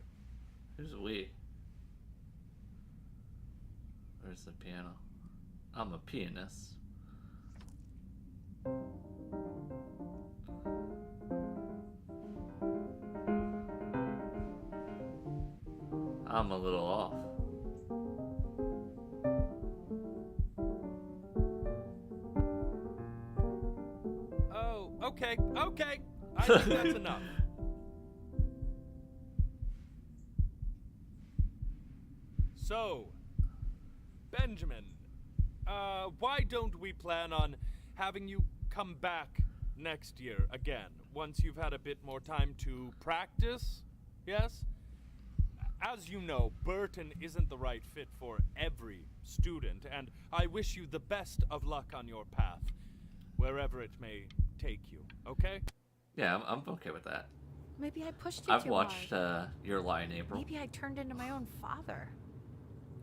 Who's we? Where's the piano? I'm a pianist. I'm a little off. Oh, okay, okay. I think that's enough. So, Benjamin, why don't we plan on having you come back next year again, once you've had a bit more time to practice? Yes? As you know, Burton isn't the right fit for every student, and I wish you the best of luck on your path, wherever it may take you, okay? Yeah, I'm okay with that. Maybe I pushed you I've too watched hard. Your Lie in April. Maybe I turned into my own father.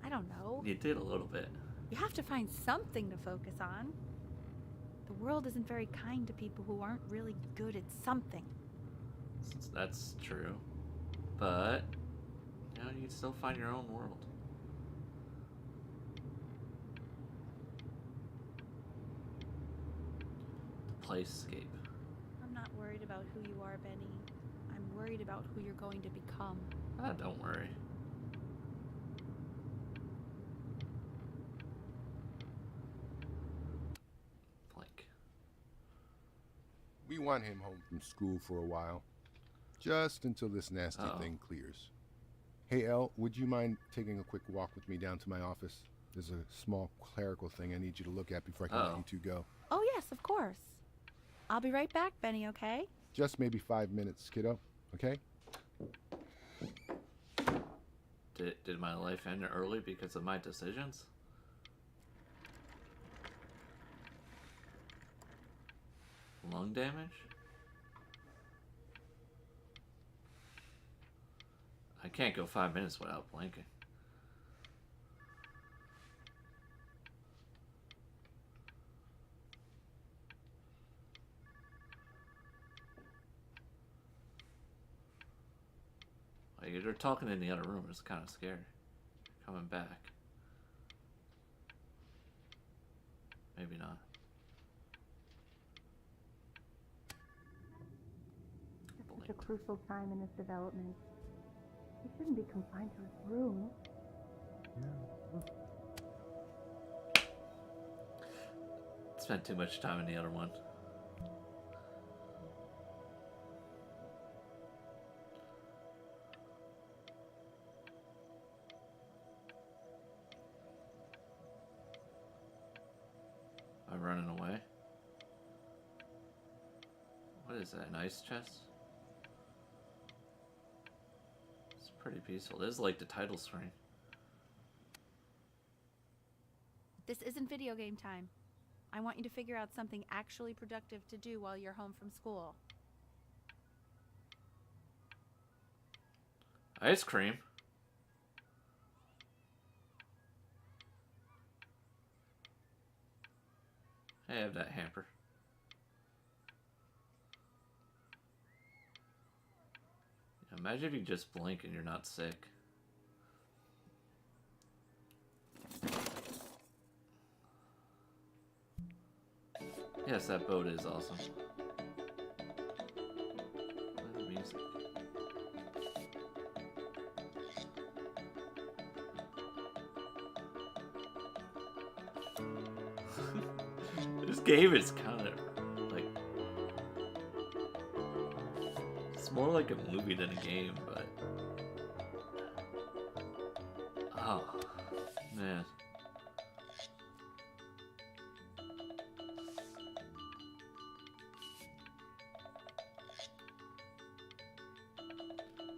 I don't know. You did a little bit. You have to find something to focus on. The world isn't very kind to people who aren't really good at something. That's true. But, you know, you can still find your own world. The Playscape. I'm not worried about who you are, Benny. I'm worried about who you're going to become. Ah, don't worry. Blank. We want him home from school for a while. Just until this nasty Uh-oh. thing clears. Hey, Elle, would you mind taking a quick walk with me down to my office? There's a small clerical thing I need you to look at before I can let you two go. Oh, yes, of course. I'll be right back, Benny, okay? Just maybe 5 minutes, kiddo, okay? Did my life end early because of my decisions? Lung damage? I can't go 5 minutes without blinking. Like, you're talking in the other room. It's kind of scary. Coming back. Maybe not. It's such a crucial time in his development. He shouldn't be confined to his room. Spent too much time in the other one. Am I running away? What is that, an ice chest? It's pretty peaceful. This is like the title screen. This isn't video game time. I want you to figure out something actually productive to do while you're home from school. Ice cream? I have that hamper. Imagine if you just blink and you're not sick. Yes, that boat is awesome. Play the music. This game is kind of like, it's more like a movie than a game, but oh man.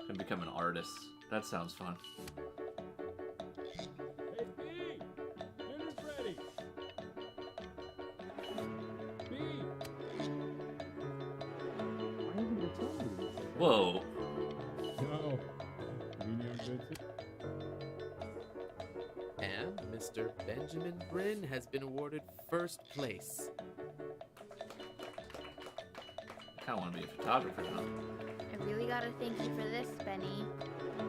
Can become an artist. That sounds fun. Hey, B! Dinner's ready! B! Why isn't your phone? Whoa. No. And Mr. Benjamin Bryn has been awarded first place. I kind of want to be a photographer now. I really gotta thank you for this, Benny.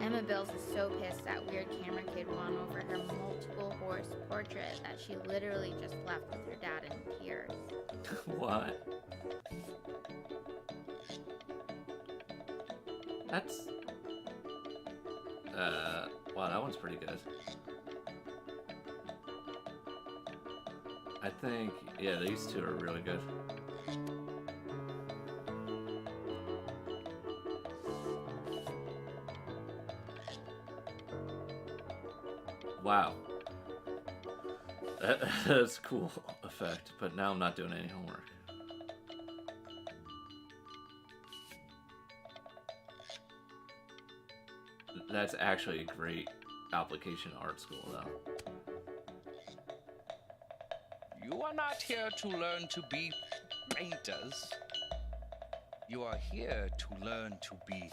Emma Bills is so pissed that weird camera kid won over her multiple horse portrait that she literally just left with her dad in tears. What? That's wow, that one's pretty good. I think, yeah, these two are really good. Wow. That's a cool effect, but now I'm not doing any homework. That's actually a great application art school, though. You are not here to learn to be painters. You are here to learn to be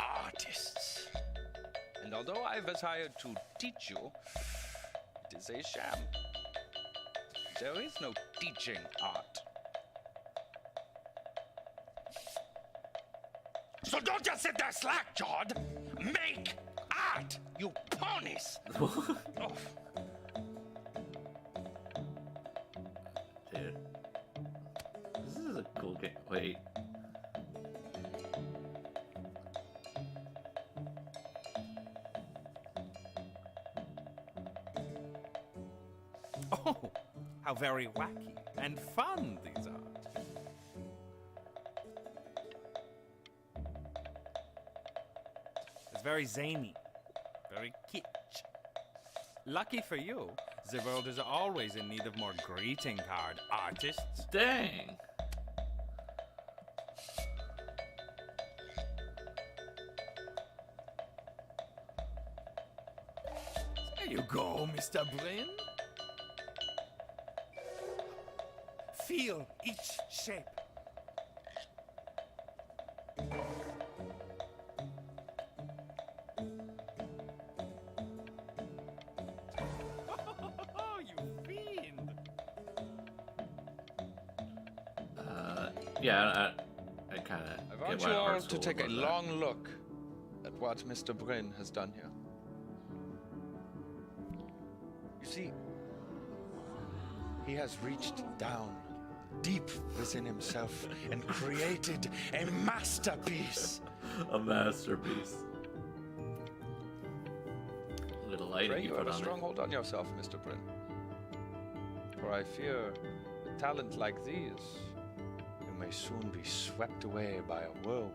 artists. And although I was hired to teach you, it is a sham. There is no teaching art. So don't just sit there slack, Jod! Make art, you ponies! Oh. Dude. This is a cool game. Wait. Oh, how very wacky and fun these are. It's very zany, very kitsch. Lucky for you, the world is always in need of more greeting card artists. Dang. There you go, Mr. Bryn. Feel each shape. You fiend! Yeah, I kind of. I want you all to take a long look at what Mr. Bryn has done here. You see, he has reached down deep within himself and created a masterpiece. A masterpiece. Look at the lighting Pray you you put have a on strong it. hold on yourself, Mr. Bryn. For I fear with talent like these, you may soon be swept away by a whirlwind.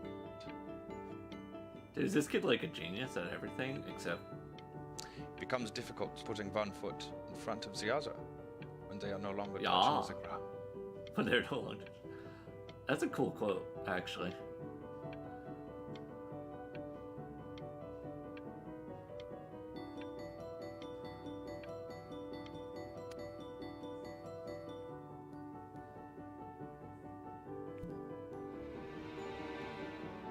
Dude, is this kid like a genius at everything except? It becomes difficult putting one foot in front of the other when they are no longer Yeah. touching the ground. When they're no longer. That's a cool quote, actually.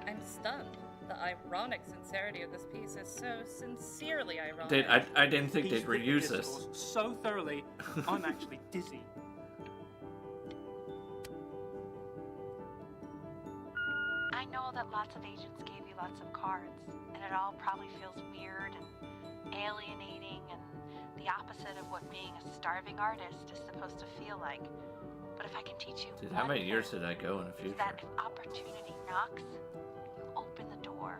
I'm stunned. The ironic sincerity of this piece is so sincerely ironic. Dude, I didn't think they'd reuse this. So thoroughly, I'm actually dizzy. I know that lots of agents gave you lots of cards, and it all probably feels weird and alienating and the opposite of what being a starving artist is supposed to feel like. But if I can teach you Dude, how one many years thing, did I go in the it's future? that if opportunity knocks, you open the door.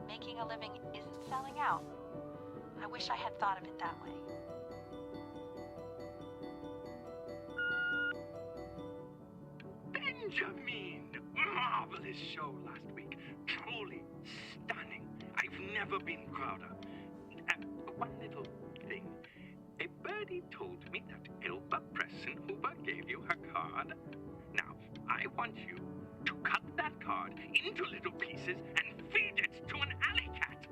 Making a living isn't selling out. I wish I had thought of it that way. Benjamin! Marvelous show last week. Truly stunning. I've never been prouder. One little thing. A birdie told me that Elba Pressenhuber gave you her card. Now, I want you to cut that card into little pieces and feed it to an alley cat.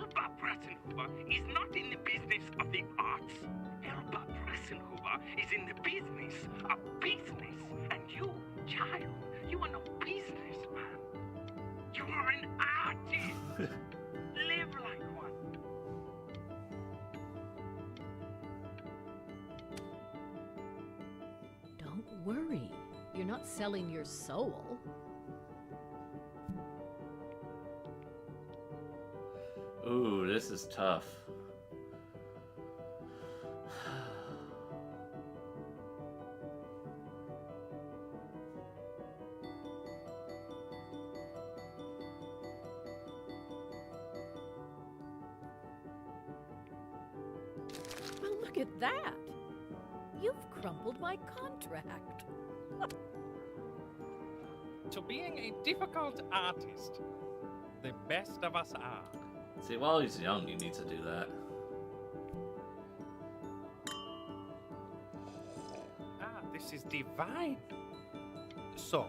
Elba Pressenhuber is not in the business of the arts. Elba Pressenhuber is in the business of business. And you, child, you are no businessman. You are an artist. Live like one. Don't worry. You're not selling your soul. Ooh, this is tough. Well, look at that. You've crumpled my contract. To being a difficult artist, the best of us are. See, while he's young, he needs to do that. Ah, this is divine. So,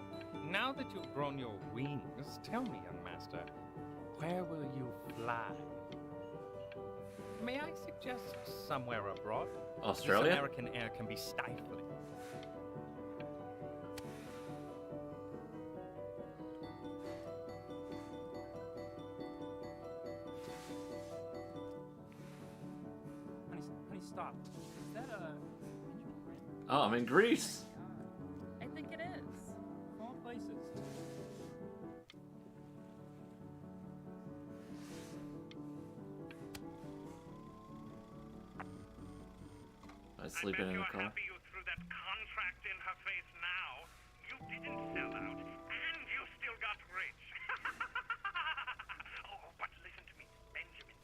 now that you've grown your wings, tell me, young master, where will you fly? May I suggest somewhere abroad? Australia? This American air can be stifling. stop. Is that a... Oh, I'm in Greece. I think it is. Of all places. I was sleeping in the car. Happy you threw that contract in her face now. You didn't sell out, and you still got rich. Oh, but listen to me, Benjamin.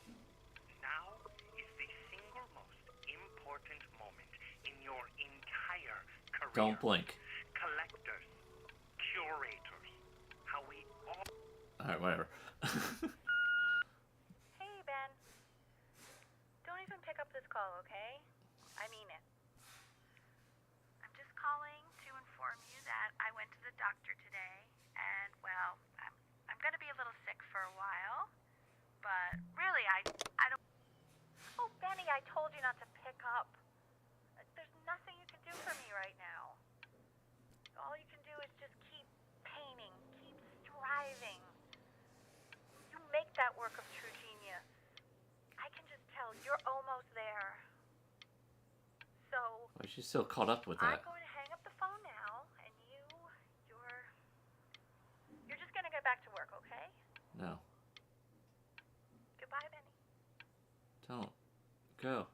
Now is the single most important moment in your entire career. Don't blink. Collectors, curators, how we all... Alright, whatever. Hey, Ben. Don't even pick up this call, okay? I mean it. I'm just calling to inform you that I went to the doctor today, and, well, I'm gonna be a little sick for a while, but really, I don't... Oh, Benny, I told you not to pick up. There's nothing you can do for me right now. All you can do is just keep painting, keep striving. You make that work of true genius. I can just tell you're almost there. So, Why is she still caught up with I'm that? going to hang up the phone now, and you're just gonna get back to work, okay? No. Goodbye, Benny. Don't. Go.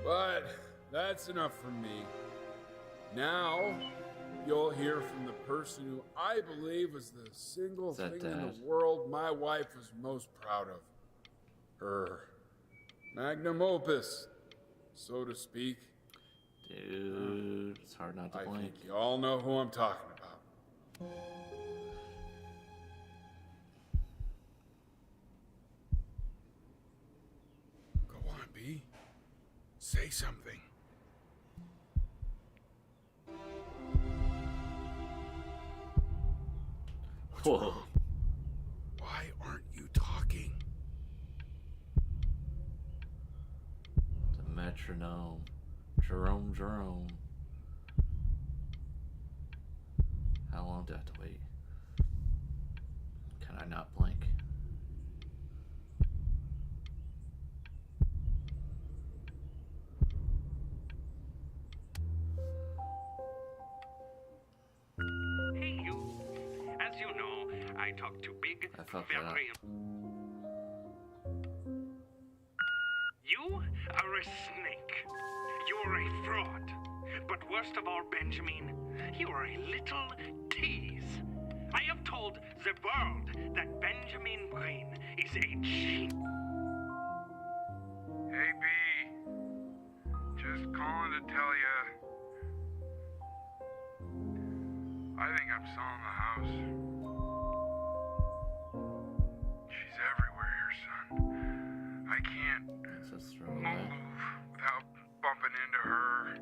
But that's enough from me. Now, you'll hear from the person who I believe was the single Is that thing in Dad? the world my wife was most proud of. Her magnum opus, so to speak. Dude, it's hard not to I blink. think you all know who I'm talking about. Go on, B. Say something. Whoa. Why aren't you talking? The metronome. Jerome. How long do I have to wait? Can I not blink? Hey, you. As you know, I talk to big, I fucked that up. very... You are a snake. You are a fraud. But worst of all, Benjamin, you are a little tease. I have told the world that Benjamin Brain is a genius. Hey, B. Just calling to tell you. I think I'm selling the house. She's everywhere here, son. I can't move without bumping into her. And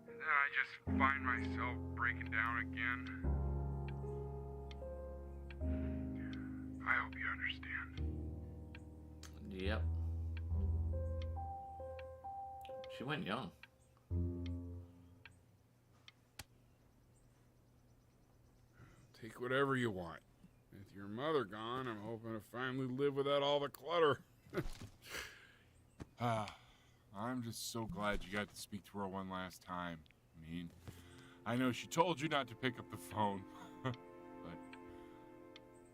then I just find myself breaking down again. I hope you understand. Yep. She went young. Take whatever you want. With your mother gone, I'm hoping to finally live without all the clutter. I'm just so glad you got to speak to her one last time. I mean, I know she told you not to pick up the phone, but,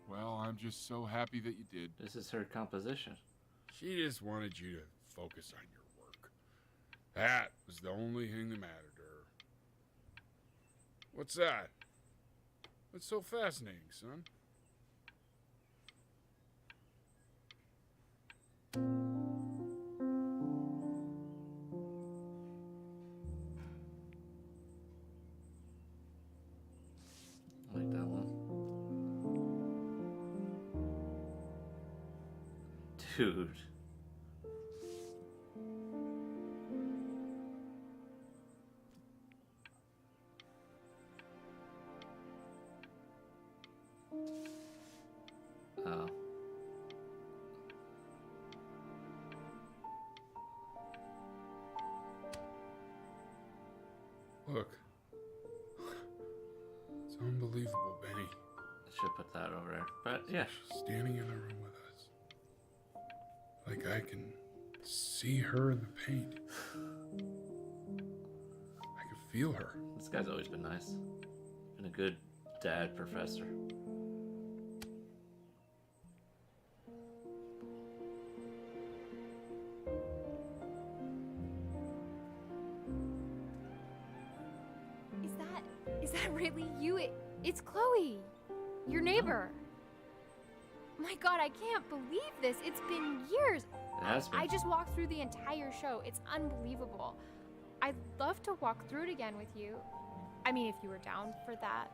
well, I'm just so happy that you did. This is her composition. She just wanted you to focus on your work. That was the only thing that mattered to her. What's that? What's so fascinating, son? I like that one. Dude. Oh. Look. It's unbelievable, Benny. should put that over there. But yeah. Standing in the room with us. Like I can see her in the paint. I can feel her. This guy's always been nice. Been a good dad professor. Is that really you? It's Chloe, your neighbor. My God, I can't believe this. It's been years. It has been. I just walked through the entire show. It's unbelievable. I'd love to walk through it again with you. I mean, if you were down for that.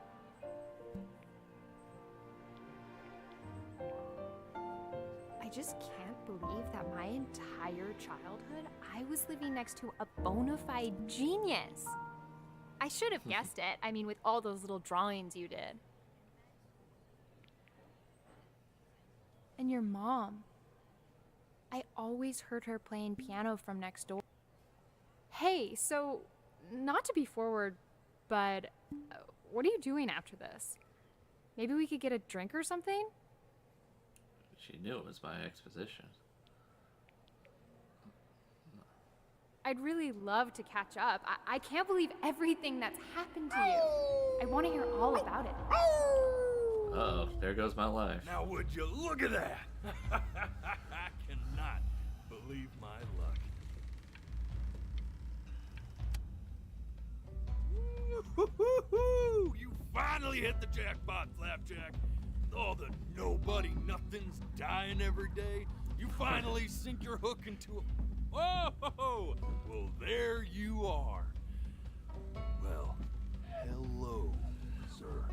I just can't believe that my entire childhood, I was living next to a bona fide genius. I should have guessed it. I mean, with all those little drawings you did. And your mom. I always heard her playing piano from next door. Hey, so, not to be forward, but what are you doing after this? Maybe we could get a drink or something? She knew it was my exposition. I'd really love to catch up. I can't believe everything that's happened to you. I want to hear all about it. Uh-oh, there goes my life. Now would you look at that? I cannot believe my luck. Woo-hoo-hoo-hoo! You finally hit the jackpot, Flapjack. Oh, the nobody nothings dying every day. You finally sink your hook into a... Whoa! Well, there you are. Well, hello, sir.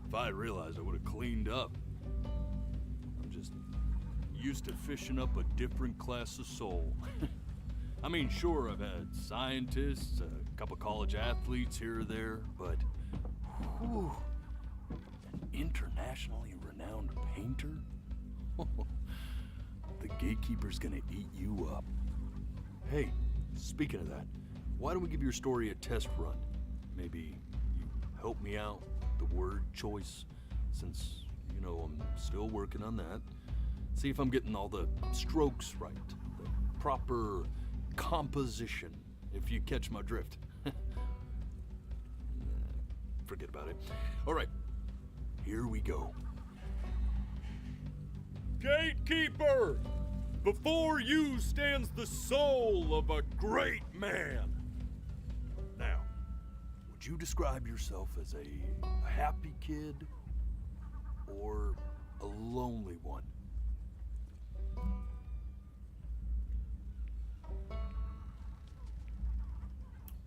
If I had realized, I would have cleaned up. I'm just used to fishing up a different class of soul. I mean, sure, I've had scientists, a couple college athletes here or there, but whew, an internationally renowned painter? The gatekeeper's gonna eat you up. Hey, speaking of that, why don't we give your story a test run? Maybe you help me out with the word choice, since, you know, I'm still working on that. See if I'm getting all the strokes right, the proper composition, if you catch my drift. Forget about it. All right, here we go. Gatekeeper! Before you stands the soul of a great man. Now, would you describe yourself as a happy kid or a lonely one?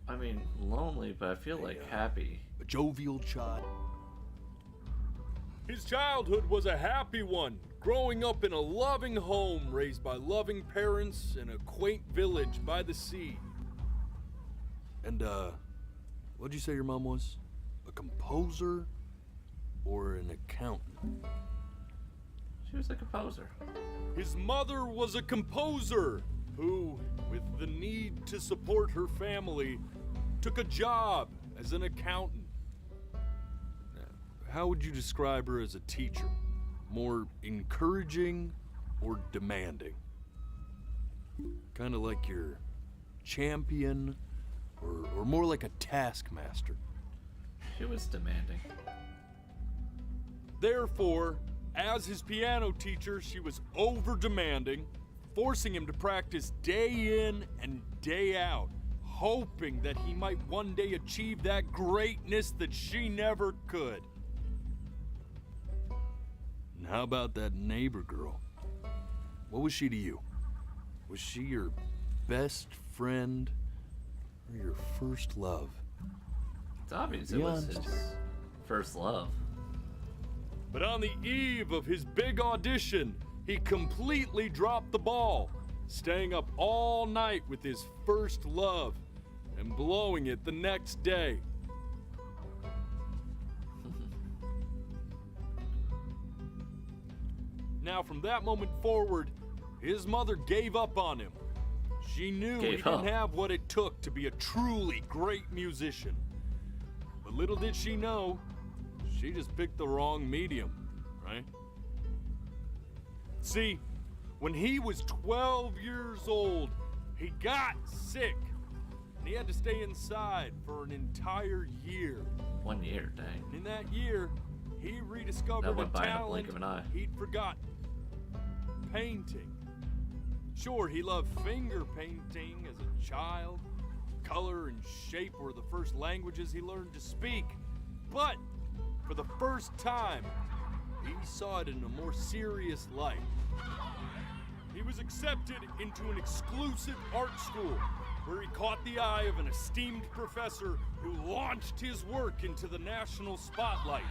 I mean, lonely, but I feel like happy. A jovial child. His childhood was a happy one, growing up in a loving home raised by loving parents in a quaint village by the sea. And, what'd you say your mom was? A composer or an accountant? She was a composer. His mother was a composer who, with the need to support her family, took a job as an accountant. How would you describe her as a teacher? More encouraging or demanding? Kind of like your champion or more like a taskmaster? She was demanding. Therefore, as his piano teacher, she was over-demanding, forcing him to practice day in and day out, hoping that he might one day achieve that greatness that she never could. And how about that neighbor girl? What was she to you? Was she your best friend or your first love? It's obvious it was his first love. But on the eve of his big audition, he completely dropped the ball, staying up all night with his first love and blowing it the next day. Now, from that moment forward, his mother gave up on him. She knew he didn't have what it took to be a truly great musician. But little did she know, She just picked the wrong medium, right? See, when he was 12 years old, he got sick. And he had to stay inside for an entire year. 1 year, dang. And in that year, he That rediscovered a went by in a talent blink of an eye. he'd forgotten. Painting. Sure, he loved finger painting as a child. Color and shape were the first languages he learned to speak. But for the first time, he saw it in a more serious light. He was accepted into an exclusive art school where he caught the eye of an esteemed professor who launched his work into the national spotlight.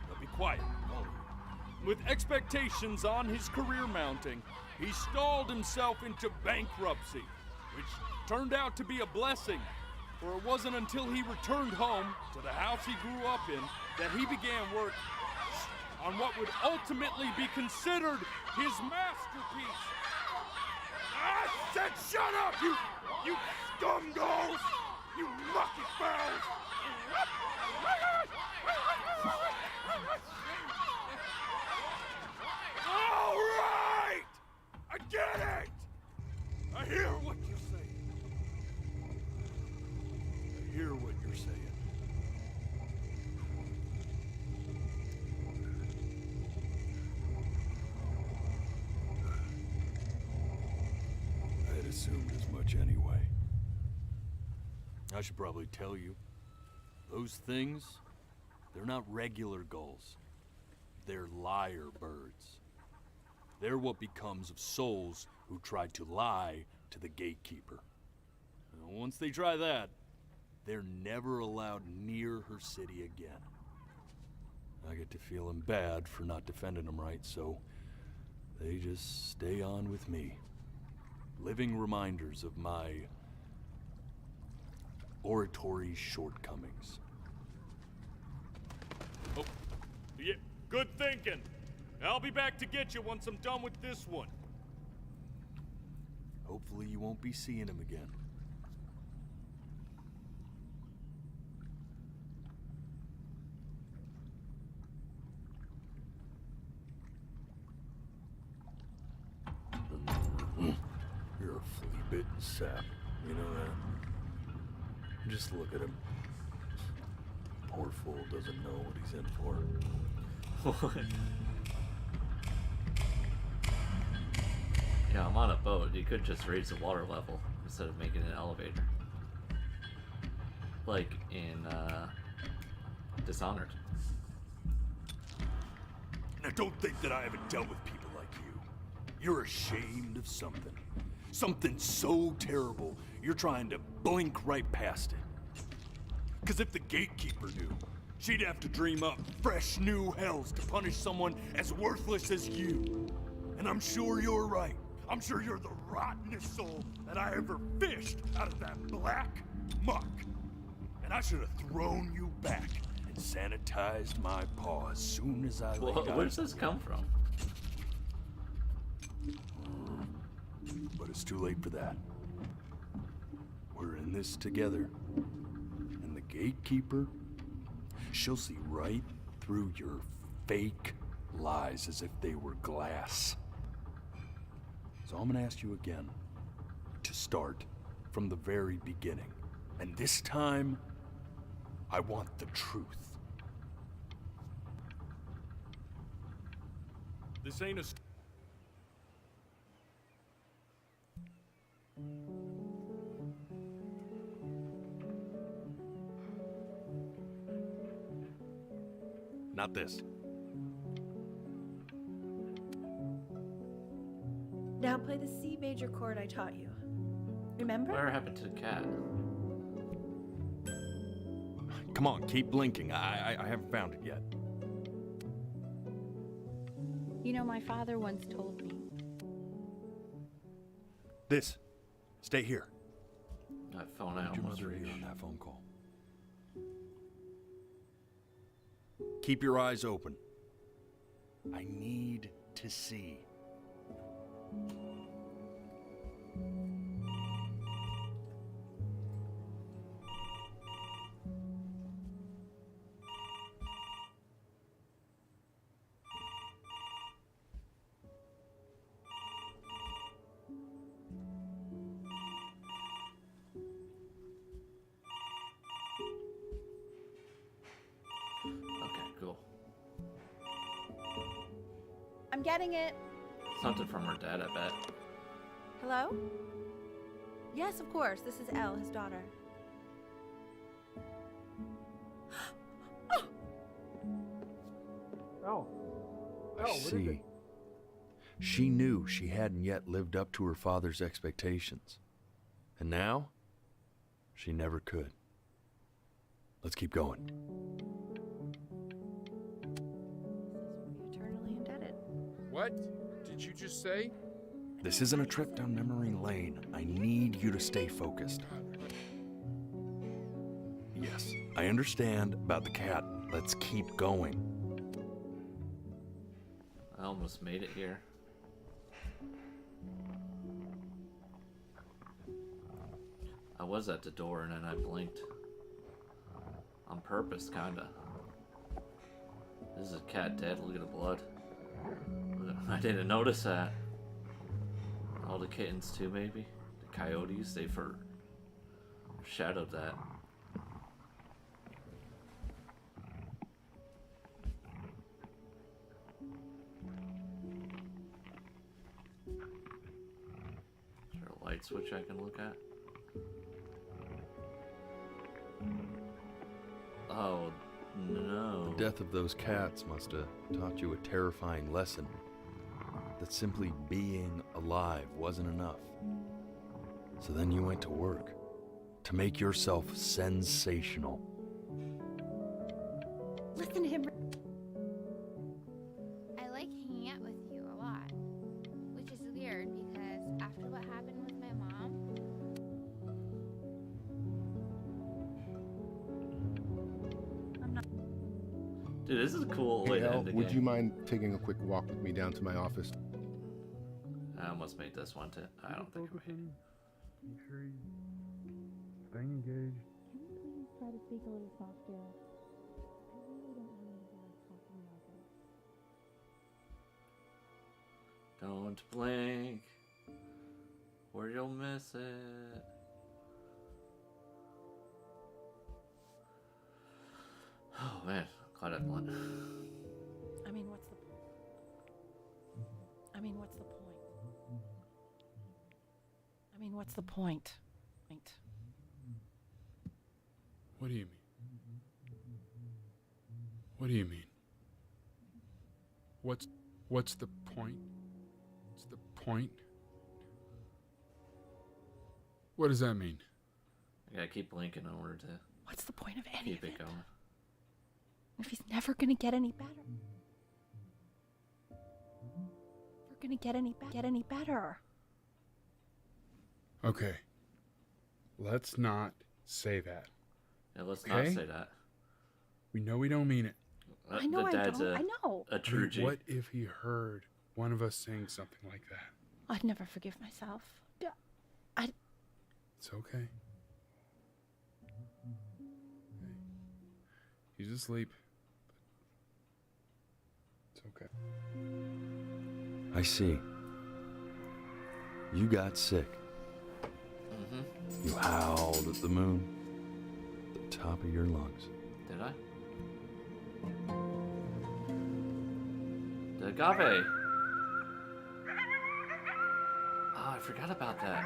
Now be quiet, all of you. With expectations on his career mounting, he stalled himself into bankruptcy, which turned out to be a blessing, for it wasn't until he returned home to the house he grew up in that he began work on what would ultimately be considered his masterpiece. I said shut up, you scumballs! You mucky fowls! All right! I get it! I hear what you're saying. I hear what you're saying. I had assumed as much anyway. I should probably tell you, those things, they're not regular gulls. They're lyre birds. They're what becomes of souls who tried to lie to the gatekeeper. And once they try that, they're never allowed near her city again. I get to feeling bad for not defending them right, so they just stay on with me. Living reminders of my oratory shortcomings. Oh, yeah, good thinking. I'll be back to get you once I'm done with this one. Hopefully you won't be seeing him again. You're a flea-bitten sap, you know that? Just look at him. Poor fool doesn't know what he's in for. Yeah, I'm on a boat. You could just raise the water level instead of making an elevator. Like in Dishonored. Now don't think that I haven't dealt with people like you. You're ashamed of something. Something so terrible, you're trying to blink right past it. Because if the gatekeeper knew, she'd have to dream up fresh new hells to punish someone as worthless as you. And I'm sure you're right. I'm sure you're the rottenest soul that I ever fished out of that black muck. And I should have thrown you back and sanitized my paw as soon as I laid eyes. Where does this come from? But it's too late for that. We're in this together. And the gatekeeper, she'll see right through your fake lies as if they were glass. So I'm gonna ask you again to start from the very beginning. And this time, I want the truth. This ain't a Not this. Now play the C major chord I taught you. Remember? Whatever happened to the cat? Come on, keep blinking. I haven't found it yet. You know, my father once told me. This. Stay here. That phone I Your almost mother reached. here on that phone call. Keep your eyes open. I need to see. I'm getting it. Something from her dad, I bet. Hello? Yes, of course. This is Elle, his daughter. I see. She knew she hadn't yet lived up to her father's expectations. And now, she never could. Let's keep going. Eternally indebted. What did you just say? This isn't a trip down memory lane. I need you to stay focused. Yes, I understand about the cat. Let's keep going. I almost made it here. I was at the door and then I blinked. On purpose, kinda. This is a cat dead. Look at the blood. I didn't notice that. All the kittens too, maybe. The coyotes, they foreshadowed that. Is there a light switch I can look at? Oh, no. The death of those cats must have taught you a terrifying lesson. That simply being alive wasn't enough. So then you went to work to make yourself sensational. Listen to him. I like hanging out with you a lot, which is weird because after what happened with my mom, Dude, this is a cool Hey, way to Al, end the would game. you mind taking a quick walk with me down to my office? I almost made this one too. I don't think I made it. Staying engaged. Can you please try to speak a little softer? I really don't want you guys talking about this. Don't blink, or you'll miss it. Oh man, glad I blunt. I mean, what's the point? I mean, what's the point? I mean, what's the point? What do you mean? What do you mean? What's the point? What's the point? What does that mean? I gotta keep blinking in order to. What's the point of any keep of it going? If he's never gonna get any better. Never gonna get any better. Okay. Let's not say that. Yeah, let's not Okay? say that. We know we don't mean it. I know the I dad's don't. I know. A true G. What if he heard one of us saying something like that? I'd never forgive myself. It's okay. He's asleep. It's okay. I see. You got sick. You howled at the moon at the top of your lungs. Did I? The agave. Oh, I forgot about that.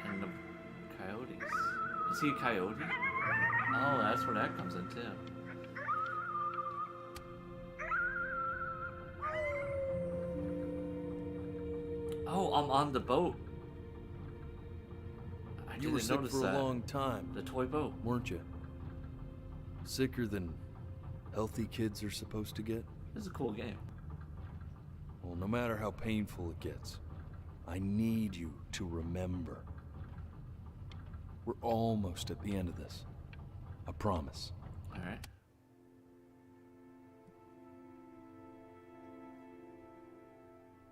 And the coyotes. Is he a coyote? Oh, that's where that comes in too. Oh, I'm on the boat. I You didn't were sick notice for that. a long time. The toy boat. Weren't you? Sicker than healthy kids are supposed to get? It's a cool game. Well, no matter how painful it gets, I need you to remember. We're almost at the end of this. I promise. All right.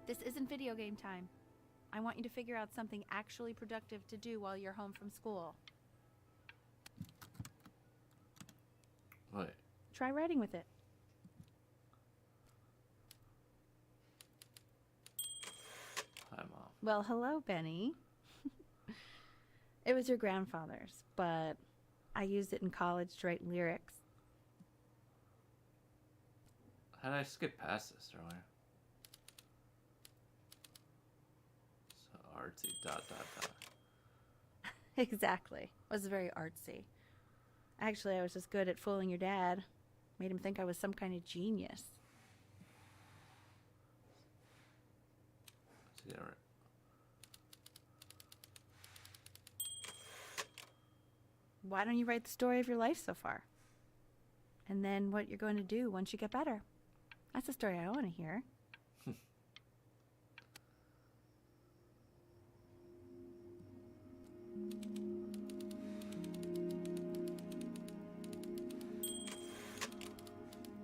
This isn't video game time. I want you to figure out something actually productive to do while you're home from school. What? Try writing with it. Hi, Mom. Well, hello, Benny. It was your grandfather's, but I used it in college to write lyrics. How did I skip past this earlier? So artsy dot. Exactly. Was very artsy. Actually, I was just good at fooling your dad. Made him think I was some kind of genius. Yeah, right. Why don't you write the story of your life so far? And then what you're going to do once you get better. That's the story I want to hear.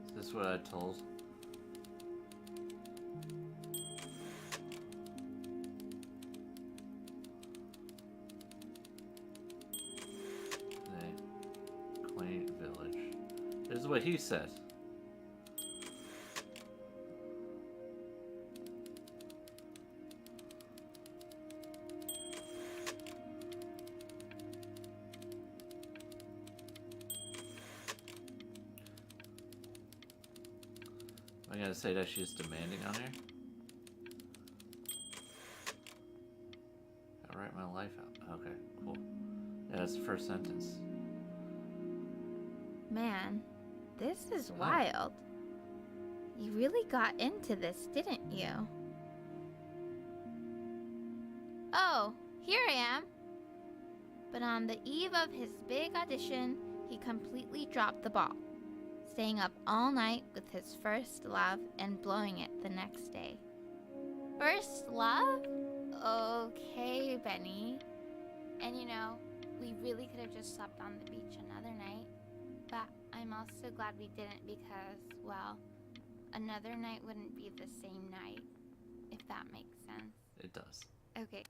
Is this what I told? Quaint village. This is what he said. Am I gonna say that she's demanding on here? I write my life out. Okay, cool. Yeah, that's the first sentence. Man, this is wild. You really got into this, didn't you? Oh, here I am. But on the eve of his big audition, he completely dropped the ball, staying up all night with his first love and blowing it the next day. First love? Okay, Benny. And you know, we really could have just slept on the beach another night. But I'm also glad we didn't because, well, another night wouldn't be the same night, if that makes sense. It does. Okay.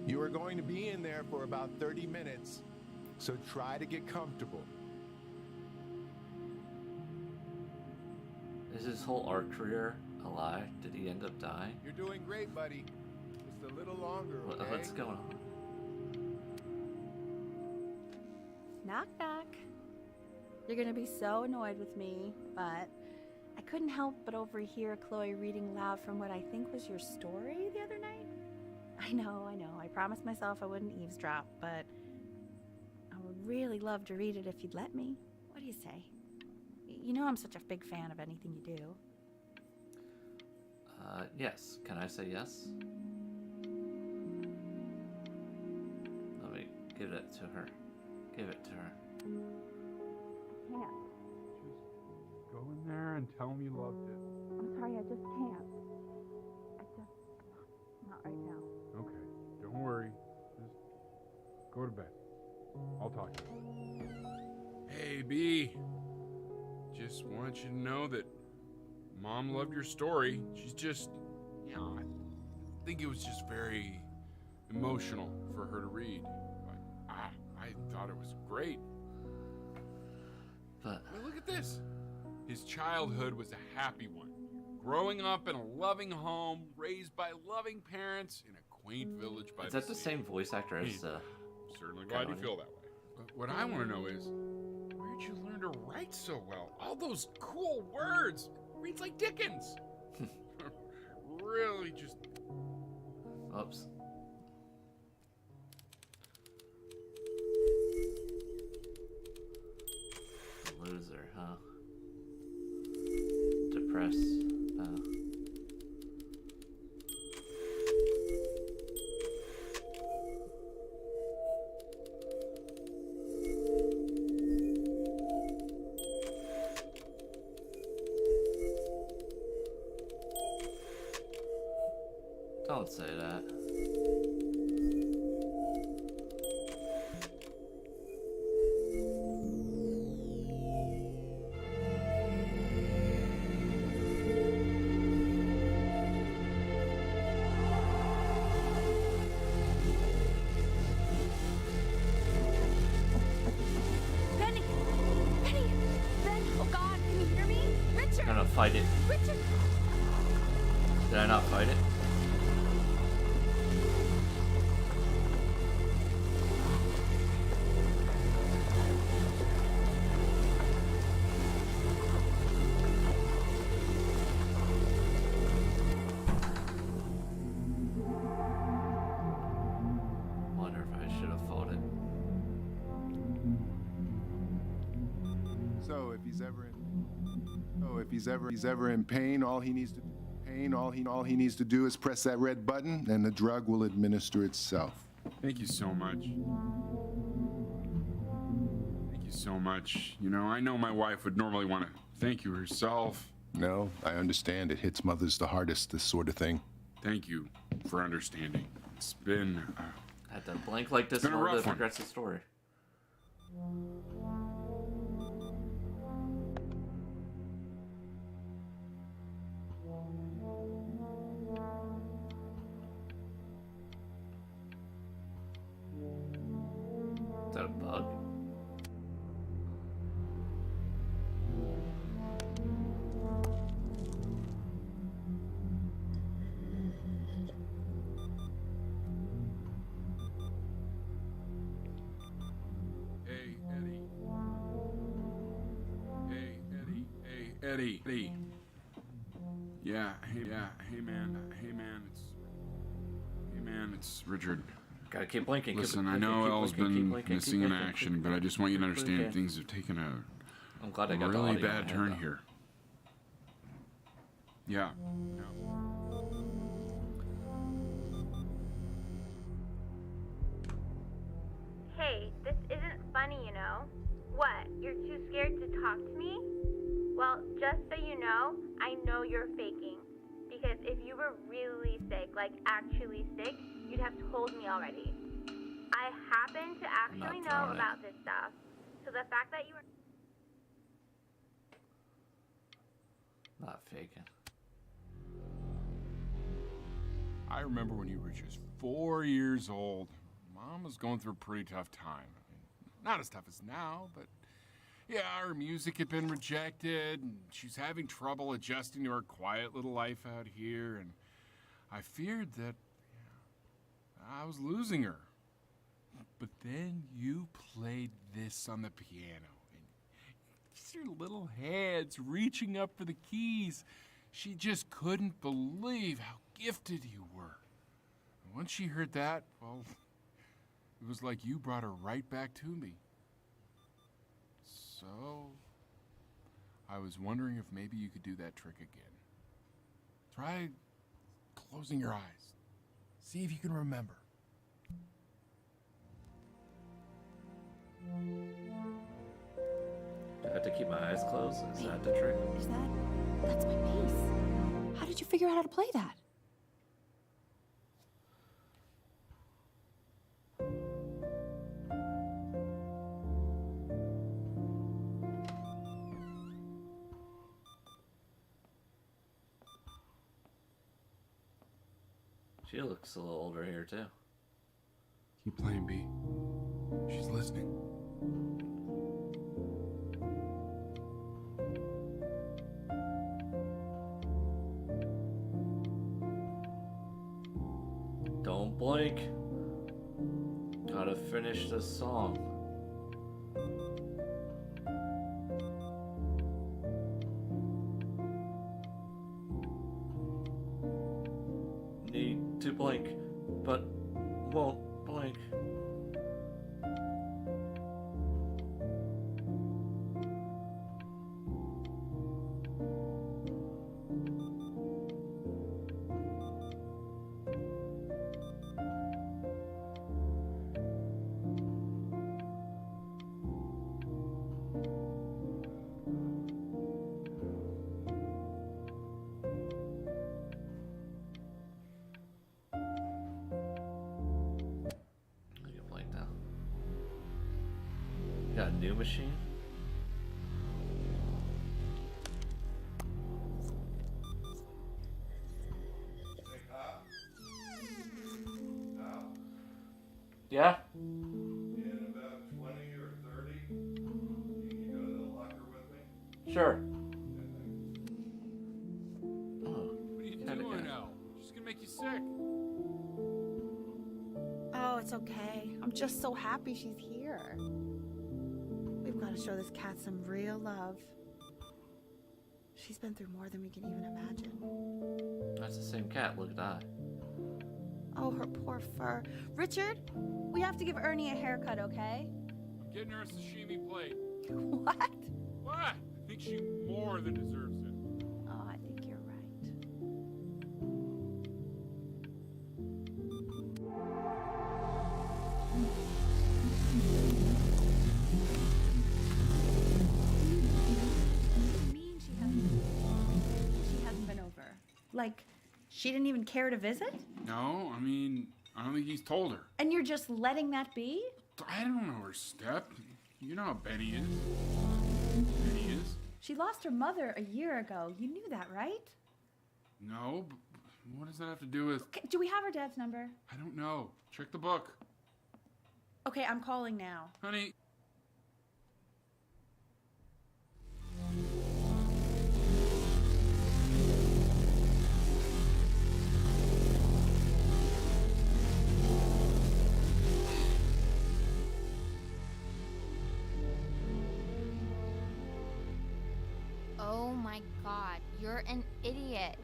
You are going to be in there for about 30 minutes, so try to get comfortable. Is his whole art career a lie? Did he end up dying? You're doing great, buddy. Just a little longer, okay? What's going on? Knock, knock. You're gonna be so annoyed with me, but I couldn't help but overhear Chloe reading loud from what I think was your story the other night. I know. I promised myself I wouldn't eavesdrop, but I would really love to read it if you'd let me. What do you say? You know I'm such a big fan of anything you do. Yes. Can I say yes? Let me give it to her. Give it to her. Can't. Just go in there and tell him you loved it. I'm sorry, I just can't. Not right now. Okay, don't worry. Just go to bed. I'll talk to you. Hey, B. Just want you to know that Mom loved your story. She's just, I think it was just very emotional for her to read. But I thought it was great. But I mean, look at this. His childhood was a happy one. Growing up in a loving home, raised by loving parents in a quaint village by is that the same voice actor as certainly glad you feel that way. But what I want to know is, where'd you learn to write so well? All those cool words. Reads like Dickens. Really just... Oops. Loser, huh? Depressed. Don't say that. Penny! Penny! Ben! Oh God, can you hear me? Richard! I'm gonna fight it. Richard! Did I not fight it? So if he's ever in pain, all he needs to do is press that red button, and the drug will administer itself. Thank you so much. Thank you so much. You know, I know my wife would normally want to thank you herself. No, I understand. It hits mothers the hardest, this sort of thing. Thank you for understanding. It's been... Had to blank like this been in a order to rough one. progress the story. Is that a bug? Hey, Eddie. Hey, Eddie. Hey, Eddie. Eddie. Yeah, hey man, it's Richard. Gotta keep blinking. Listen, I know Elle's been missing in action, but I just want you to understand things have taken I'm glad I a got the really audio in my bad head, turn though. here. Yeah. Hey, this isn't funny, you know? What, you're too scared to talk to me? Well, just so you know, I know you're faking. Because if you were really sick, like actually sick, you'd have told me already. I happen to actually know about this stuff. So the fact that you were... Not faking. I remember when you were just 4 years old. Mom was going through a pretty tough time. I mean, not as tough as now, but yeah, her music had been rejected, and she's having trouble adjusting to her quiet little life out here, and I feared that I was losing her. But then you played this on the piano, and just your little hands reaching up for the keys. She just couldn't believe how gifted you were. And once she heard that, well, it was like you brought her right back to me. So, I was wondering if maybe you could do that trick again. Try closing your eyes. See if you can remember. Do I have to keep my eyes closed? Is that the trick? Is that... That's my bass. How did you figure out how to play that? She looks a little older here, too. Keep playing, B. She's listening. Don't blink. Gotta finish this song. Need to blink, but won't blink. Got a new machine? Yeah? In about 20 or 30, can you go to the locker with me? Sure. What are you doing now? She's gonna make you sick. Oh, it's okay. I'm just so happy she's here. We've got to show this cat some real love. She's been through more than we can even imagine. That's the same cat. Look at that. Oh, her poor fur. Richard, we have to give Ernie a haircut, okay? I'm getting her a sashimi plate. What? What? I think she more than deserves it. Oh, I think you're right. What do you mean she hasn't been over? Like, she didn't even care to visit? No, I mean, I don't think he's told her. And you're just letting that be? I don't know her step. You know how Benny is. Benny is. She lost her mother a year ago. You knew that, right? No, but what does that have to do with... Okay, do we have her dad's number? I don't know. Check the book. Okay, I'm calling now. Honey. Oh my god, you're an idiot.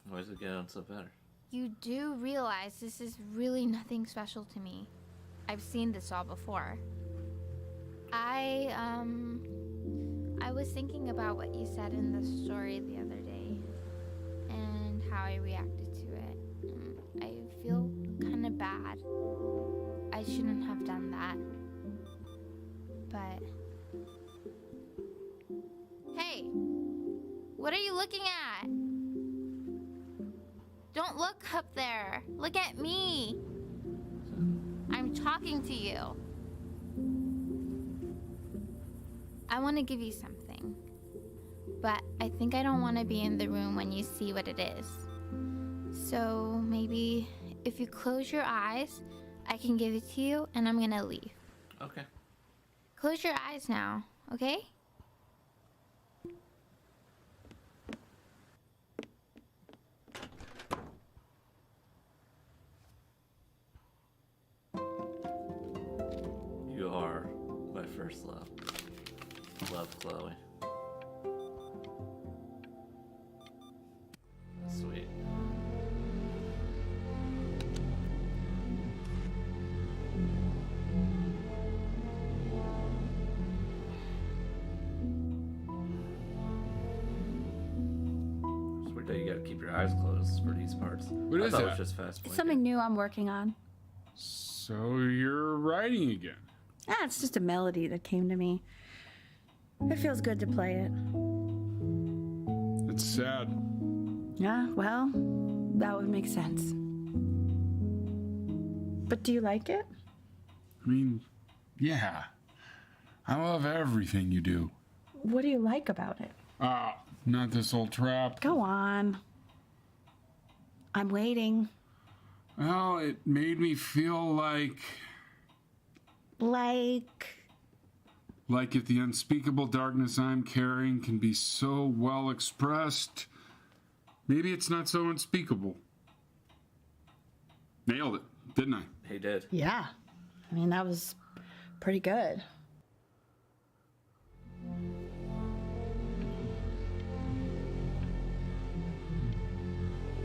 Why is it getting so better? You do realize this is really nothing special to me. I've seen this all before. I was thinking about what you said in the story the other day and how I reacted to it. I feel kind of bad. I shouldn't have done that. But hey, what are you looking at? Don't look up there. Look at me. I'm talking to you. I want to give you something, but I think I don't want to be in the room when you see what it is. So maybe if you close your eyes, I can give it to you and I'm gonna leave. Okay. Close your eyes now, okay? You are my first love. Love, Chloe. Sweet. It's weird that you gotta keep your eyes closed for these parts. What I is thought it that? was just fast It's blinking. something new I'm working on. So you're writing again? It's just a melody that came to me. It feels good to play it. It's sad. Yeah, well, that would make sense. But do you like it? I mean, yeah. I love everything you do. What do you like about it? Not this old trap. Go on. I'm waiting. Well, it made me feel like if the unspeakable darkness I'm carrying can be so well expressed, maybe it's not so unspeakable. Nailed it, didn't I? He did. Yeah. I mean, that was pretty good.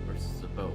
Where's the boat?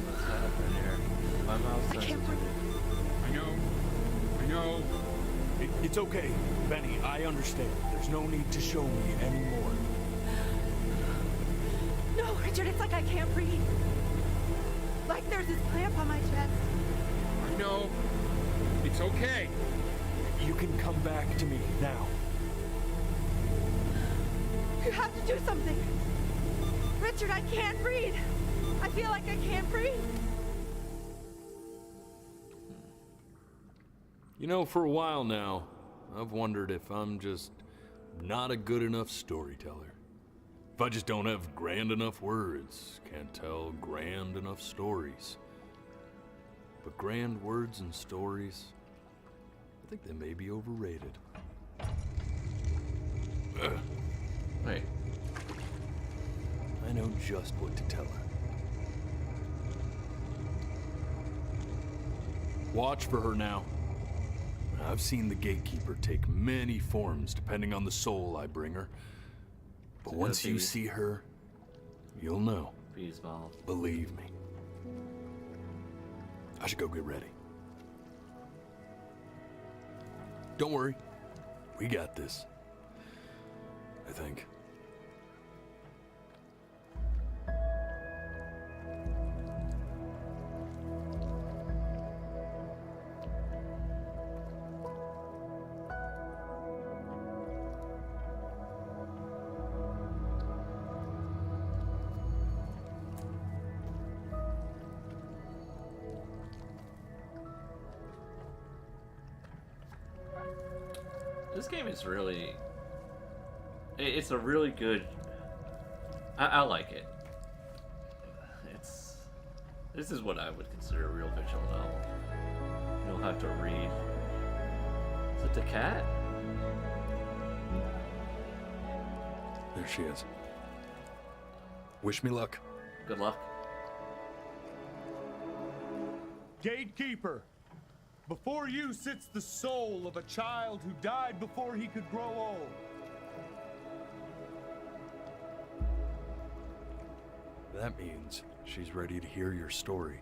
What's happening here? My mouse says I know. It's okay, Benny. I understand. There's no need to show me anymore. No, Richard, it's like I can't breathe. Like there's this cramp on my chest. I know. It's okay. You can come back to me now. You have to do something. Richard, I can't breathe. I feel like I can't breathe. You know, for a while now, I've wondered if I'm just not a good enough storyteller. If I just don't have grand enough words, can't tell grand enough stories. But grand words and stories, I think they may be overrated. Wait. I know just what to tell her. Watch for her now. I've seen the gatekeeper take many forms depending on the soul I bring her. But once you see her, you'll know. Beesball. Believe me. I should go get ready. Don't worry. We got this. I think. This game is really... It's a really good... I like it. This is what I would consider a real fictional novel. You don't have to read... Is it the cat? There she is. Wish me luck. Good luck. Gatekeeper, before you sits the soul of a child who died before he could grow old. That means she's ready to hear your story.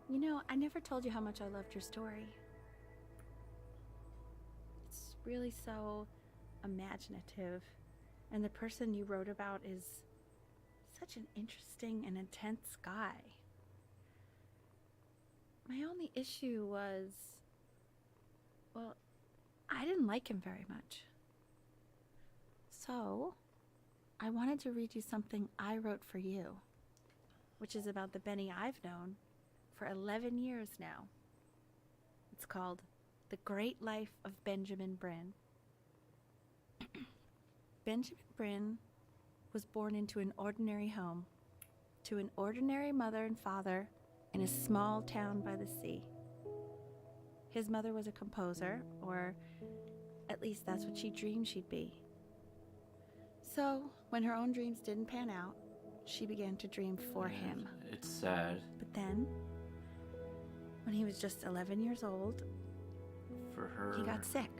You know, I never told you how much I loved your story. It's really so imaginative, and the person you wrote about is such an interesting and intense guy. My only issue was, well, I didn't like him very much. So, I wanted to read you something I wrote for you, which is about the Benny I've known for 11 years now. It's called The Great Life of Benjamin Brin. Benjamin Brin was born into an ordinary home, to an ordinary mother and father in a small town by the sea. His mother was a composer, or at least that's what she dreamed she'd be. So, when her own dreams didn't pan out, she began to dream for him. It's sad. But then, when he was just 11 years old, For her... he got sick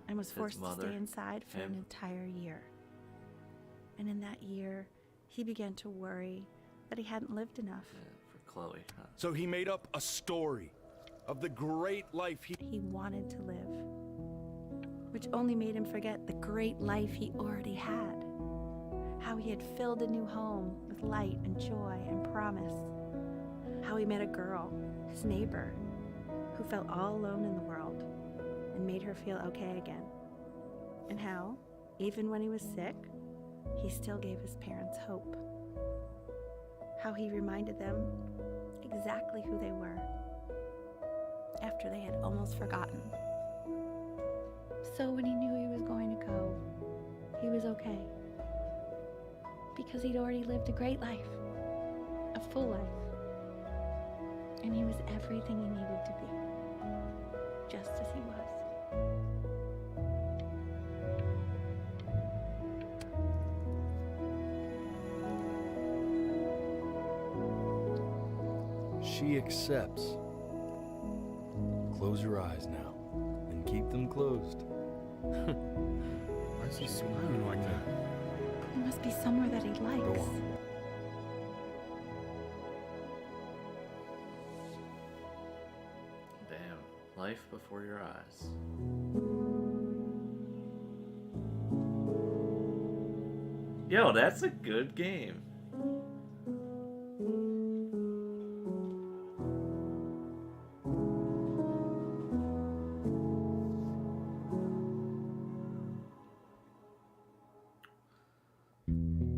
and was his forced to mother, stay inside for an him. entire year. And in that year, he began to worry that he hadn't lived enough. For Chloe, huh? So he made up a story of the great life He wanted to live, which only made him forget the great life he already had. How he had filled a new home with light and joy and promise. How he met a girl, his neighbor, who felt all alone in the world and made her feel okay again. And how, even when he was sick, he still gave his parents hope. How he reminded them exactly who they were after they had almost forgotten. So when he knew he was going to go, he was okay. Because he'd already lived a great life, a full life. And he was everything he needed to be, just as he was. She accepts. Close your eyes now, and keep them closed. Why is he smiling like that? He must be somewhere that he likes. Go on. Damn. Life before your eyes. Yo, that's a good game.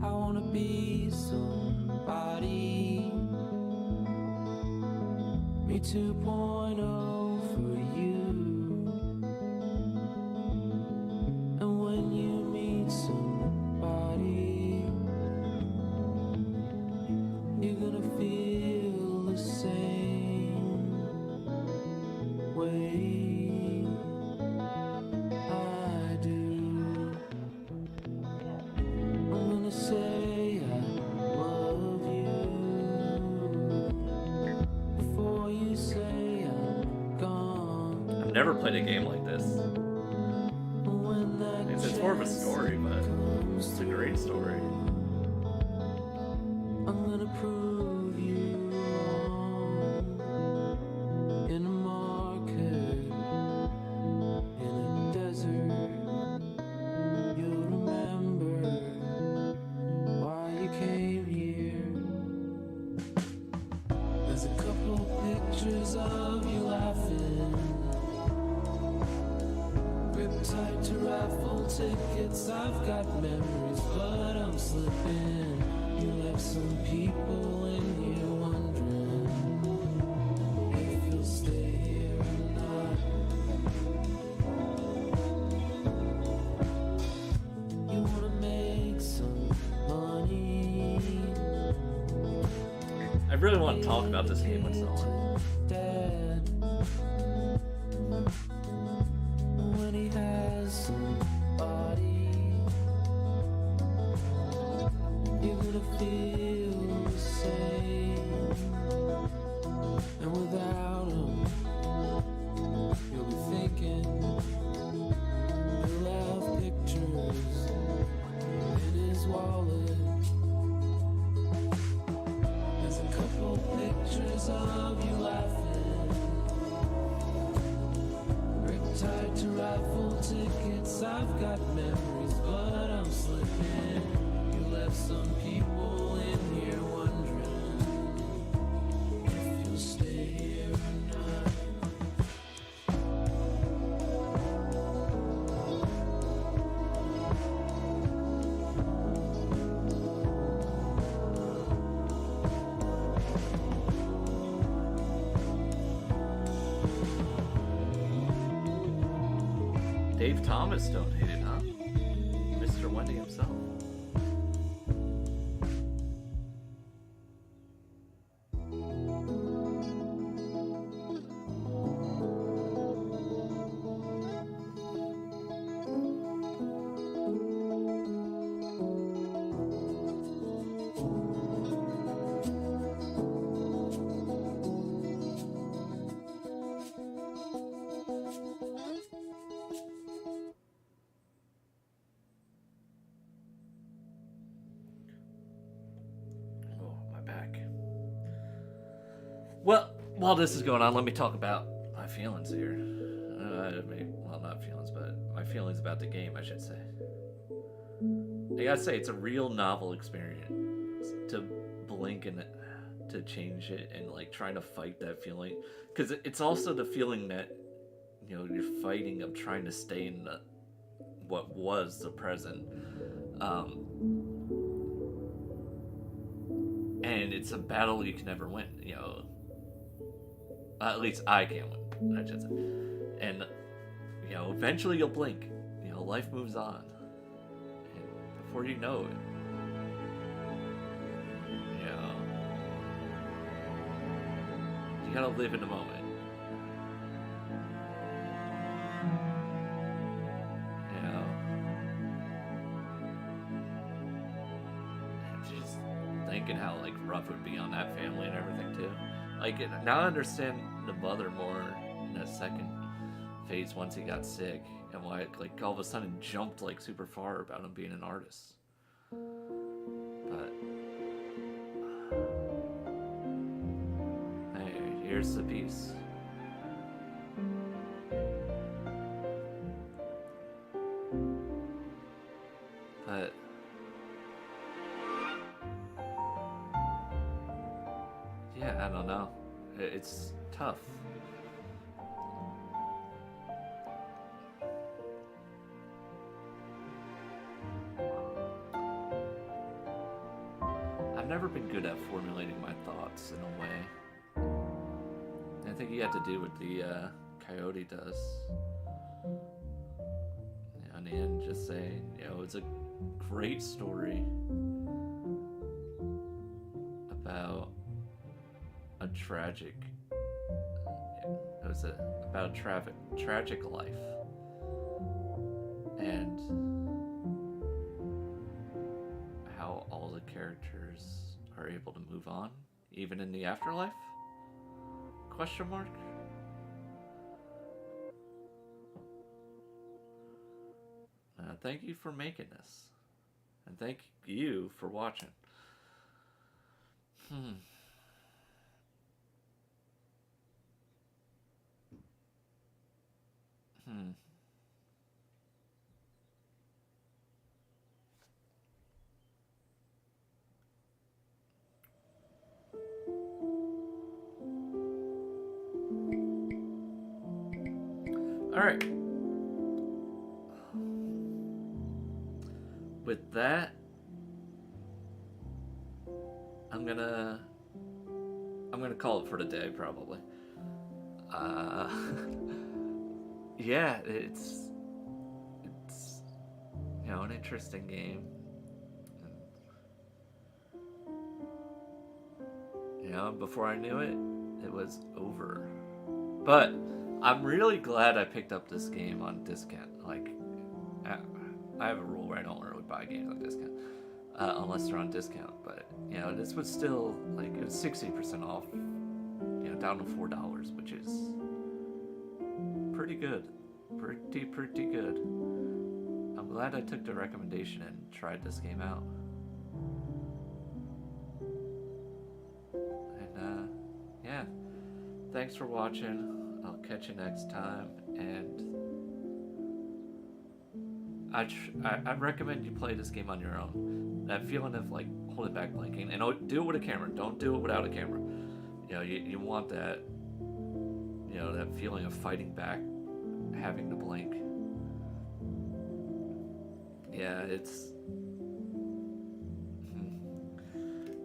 I wanna be somebody. Me 2.0 for you. And when you meet somebody, you're gonna feel the same. never played a game like this. It's more of a story, but it's a great story. I'm gonna prove you wrong. In a market, in a desert, you'll remember why you came here. There's a couple pictures of you laughing, gripped tight to raffle tickets. I've got memories, but I'm slipping. You left some people in here wondering if you'll stay here or not. You wanna make some money. I really want to talk about this game with someone. Dad, when he has somebody, you're gonna feel the same. And without him, you'll be thinking he'll have pictures in his wallet. There's a couple pictures of you laughing, gripped tight to raffle tickets. I've got memories, but I'm slipping. You left some people in here wondering if you'll stay here or not. Dave Thomas donated, huh? Mr. Wendy himself. Well, while this is going on, let me talk about my feelings here. Well, not feelings, but my feelings about the game, I should say. I gotta say, it's a real novel experience to blink and to change it and like trying to fight that feeling. Because it's also the feeling that, you know, you're fighting of trying to stay in the, what was the present. And it's a battle you can never win, you know. At least I can't win, I should say. And, you know, eventually you'll blink. You know, life moves on. And before you know it, you know, you gotta live in the moment. You know? And just thinking how, like, rough it would be on that family and everything, too. Like, now I understand the mother more in that second phase once he got sick, and why, like, all of a sudden jumped, like, super far about him being an artist. But, hey, here's the piece. But, yeah, I don't know. It's tough. I've never been good at formulating my thoughts in a way. I think you have to do what the Coyote does. And then just saying, you know, it's a great story about a tragic, about a tragic life, and how all the characters are able to move on, even in the afterlife? Question mark? Thank you for making this. And thank you for watching. Alright. With that, I'm gonna call it for today, probably. Yeah, it's you know, an interesting game. And, you know, before I knew it, it was over. But I'm really glad I picked up this game on discount. Like, I have a rule where I don't really buy games on discount, unless they're on discount. But you know, this was still like, it was 60% off. You know, down to $4, which is pretty good, pretty good. I'm glad I took the recommendation and tried this game out. And yeah, thanks for watching. I'll catch you next time, and I recommend you play this game on your own. That feeling of like holding back blinking, and do it with a camera. Don't do it without a camera. You know, you want that, you know, that feeling of fighting back, having to blink. Yeah, it's.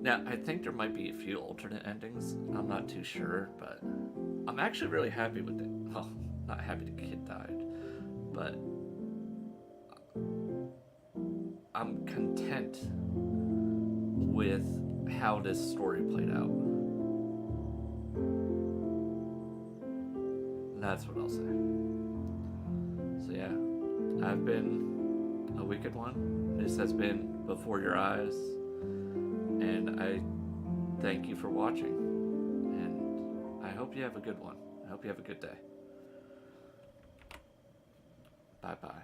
Now, I think there might be a few alternate endings. I'm not too sure, but I'm actually really happy with it. Well, not happy the kid died, but I'm content with how this story played out. That's what I'll say. So yeah, I've been a Wicked One. This has been Before Your Eyes. And I thank you for watching, and I hope you have a good one. I hope you have a good day. Bye-bye.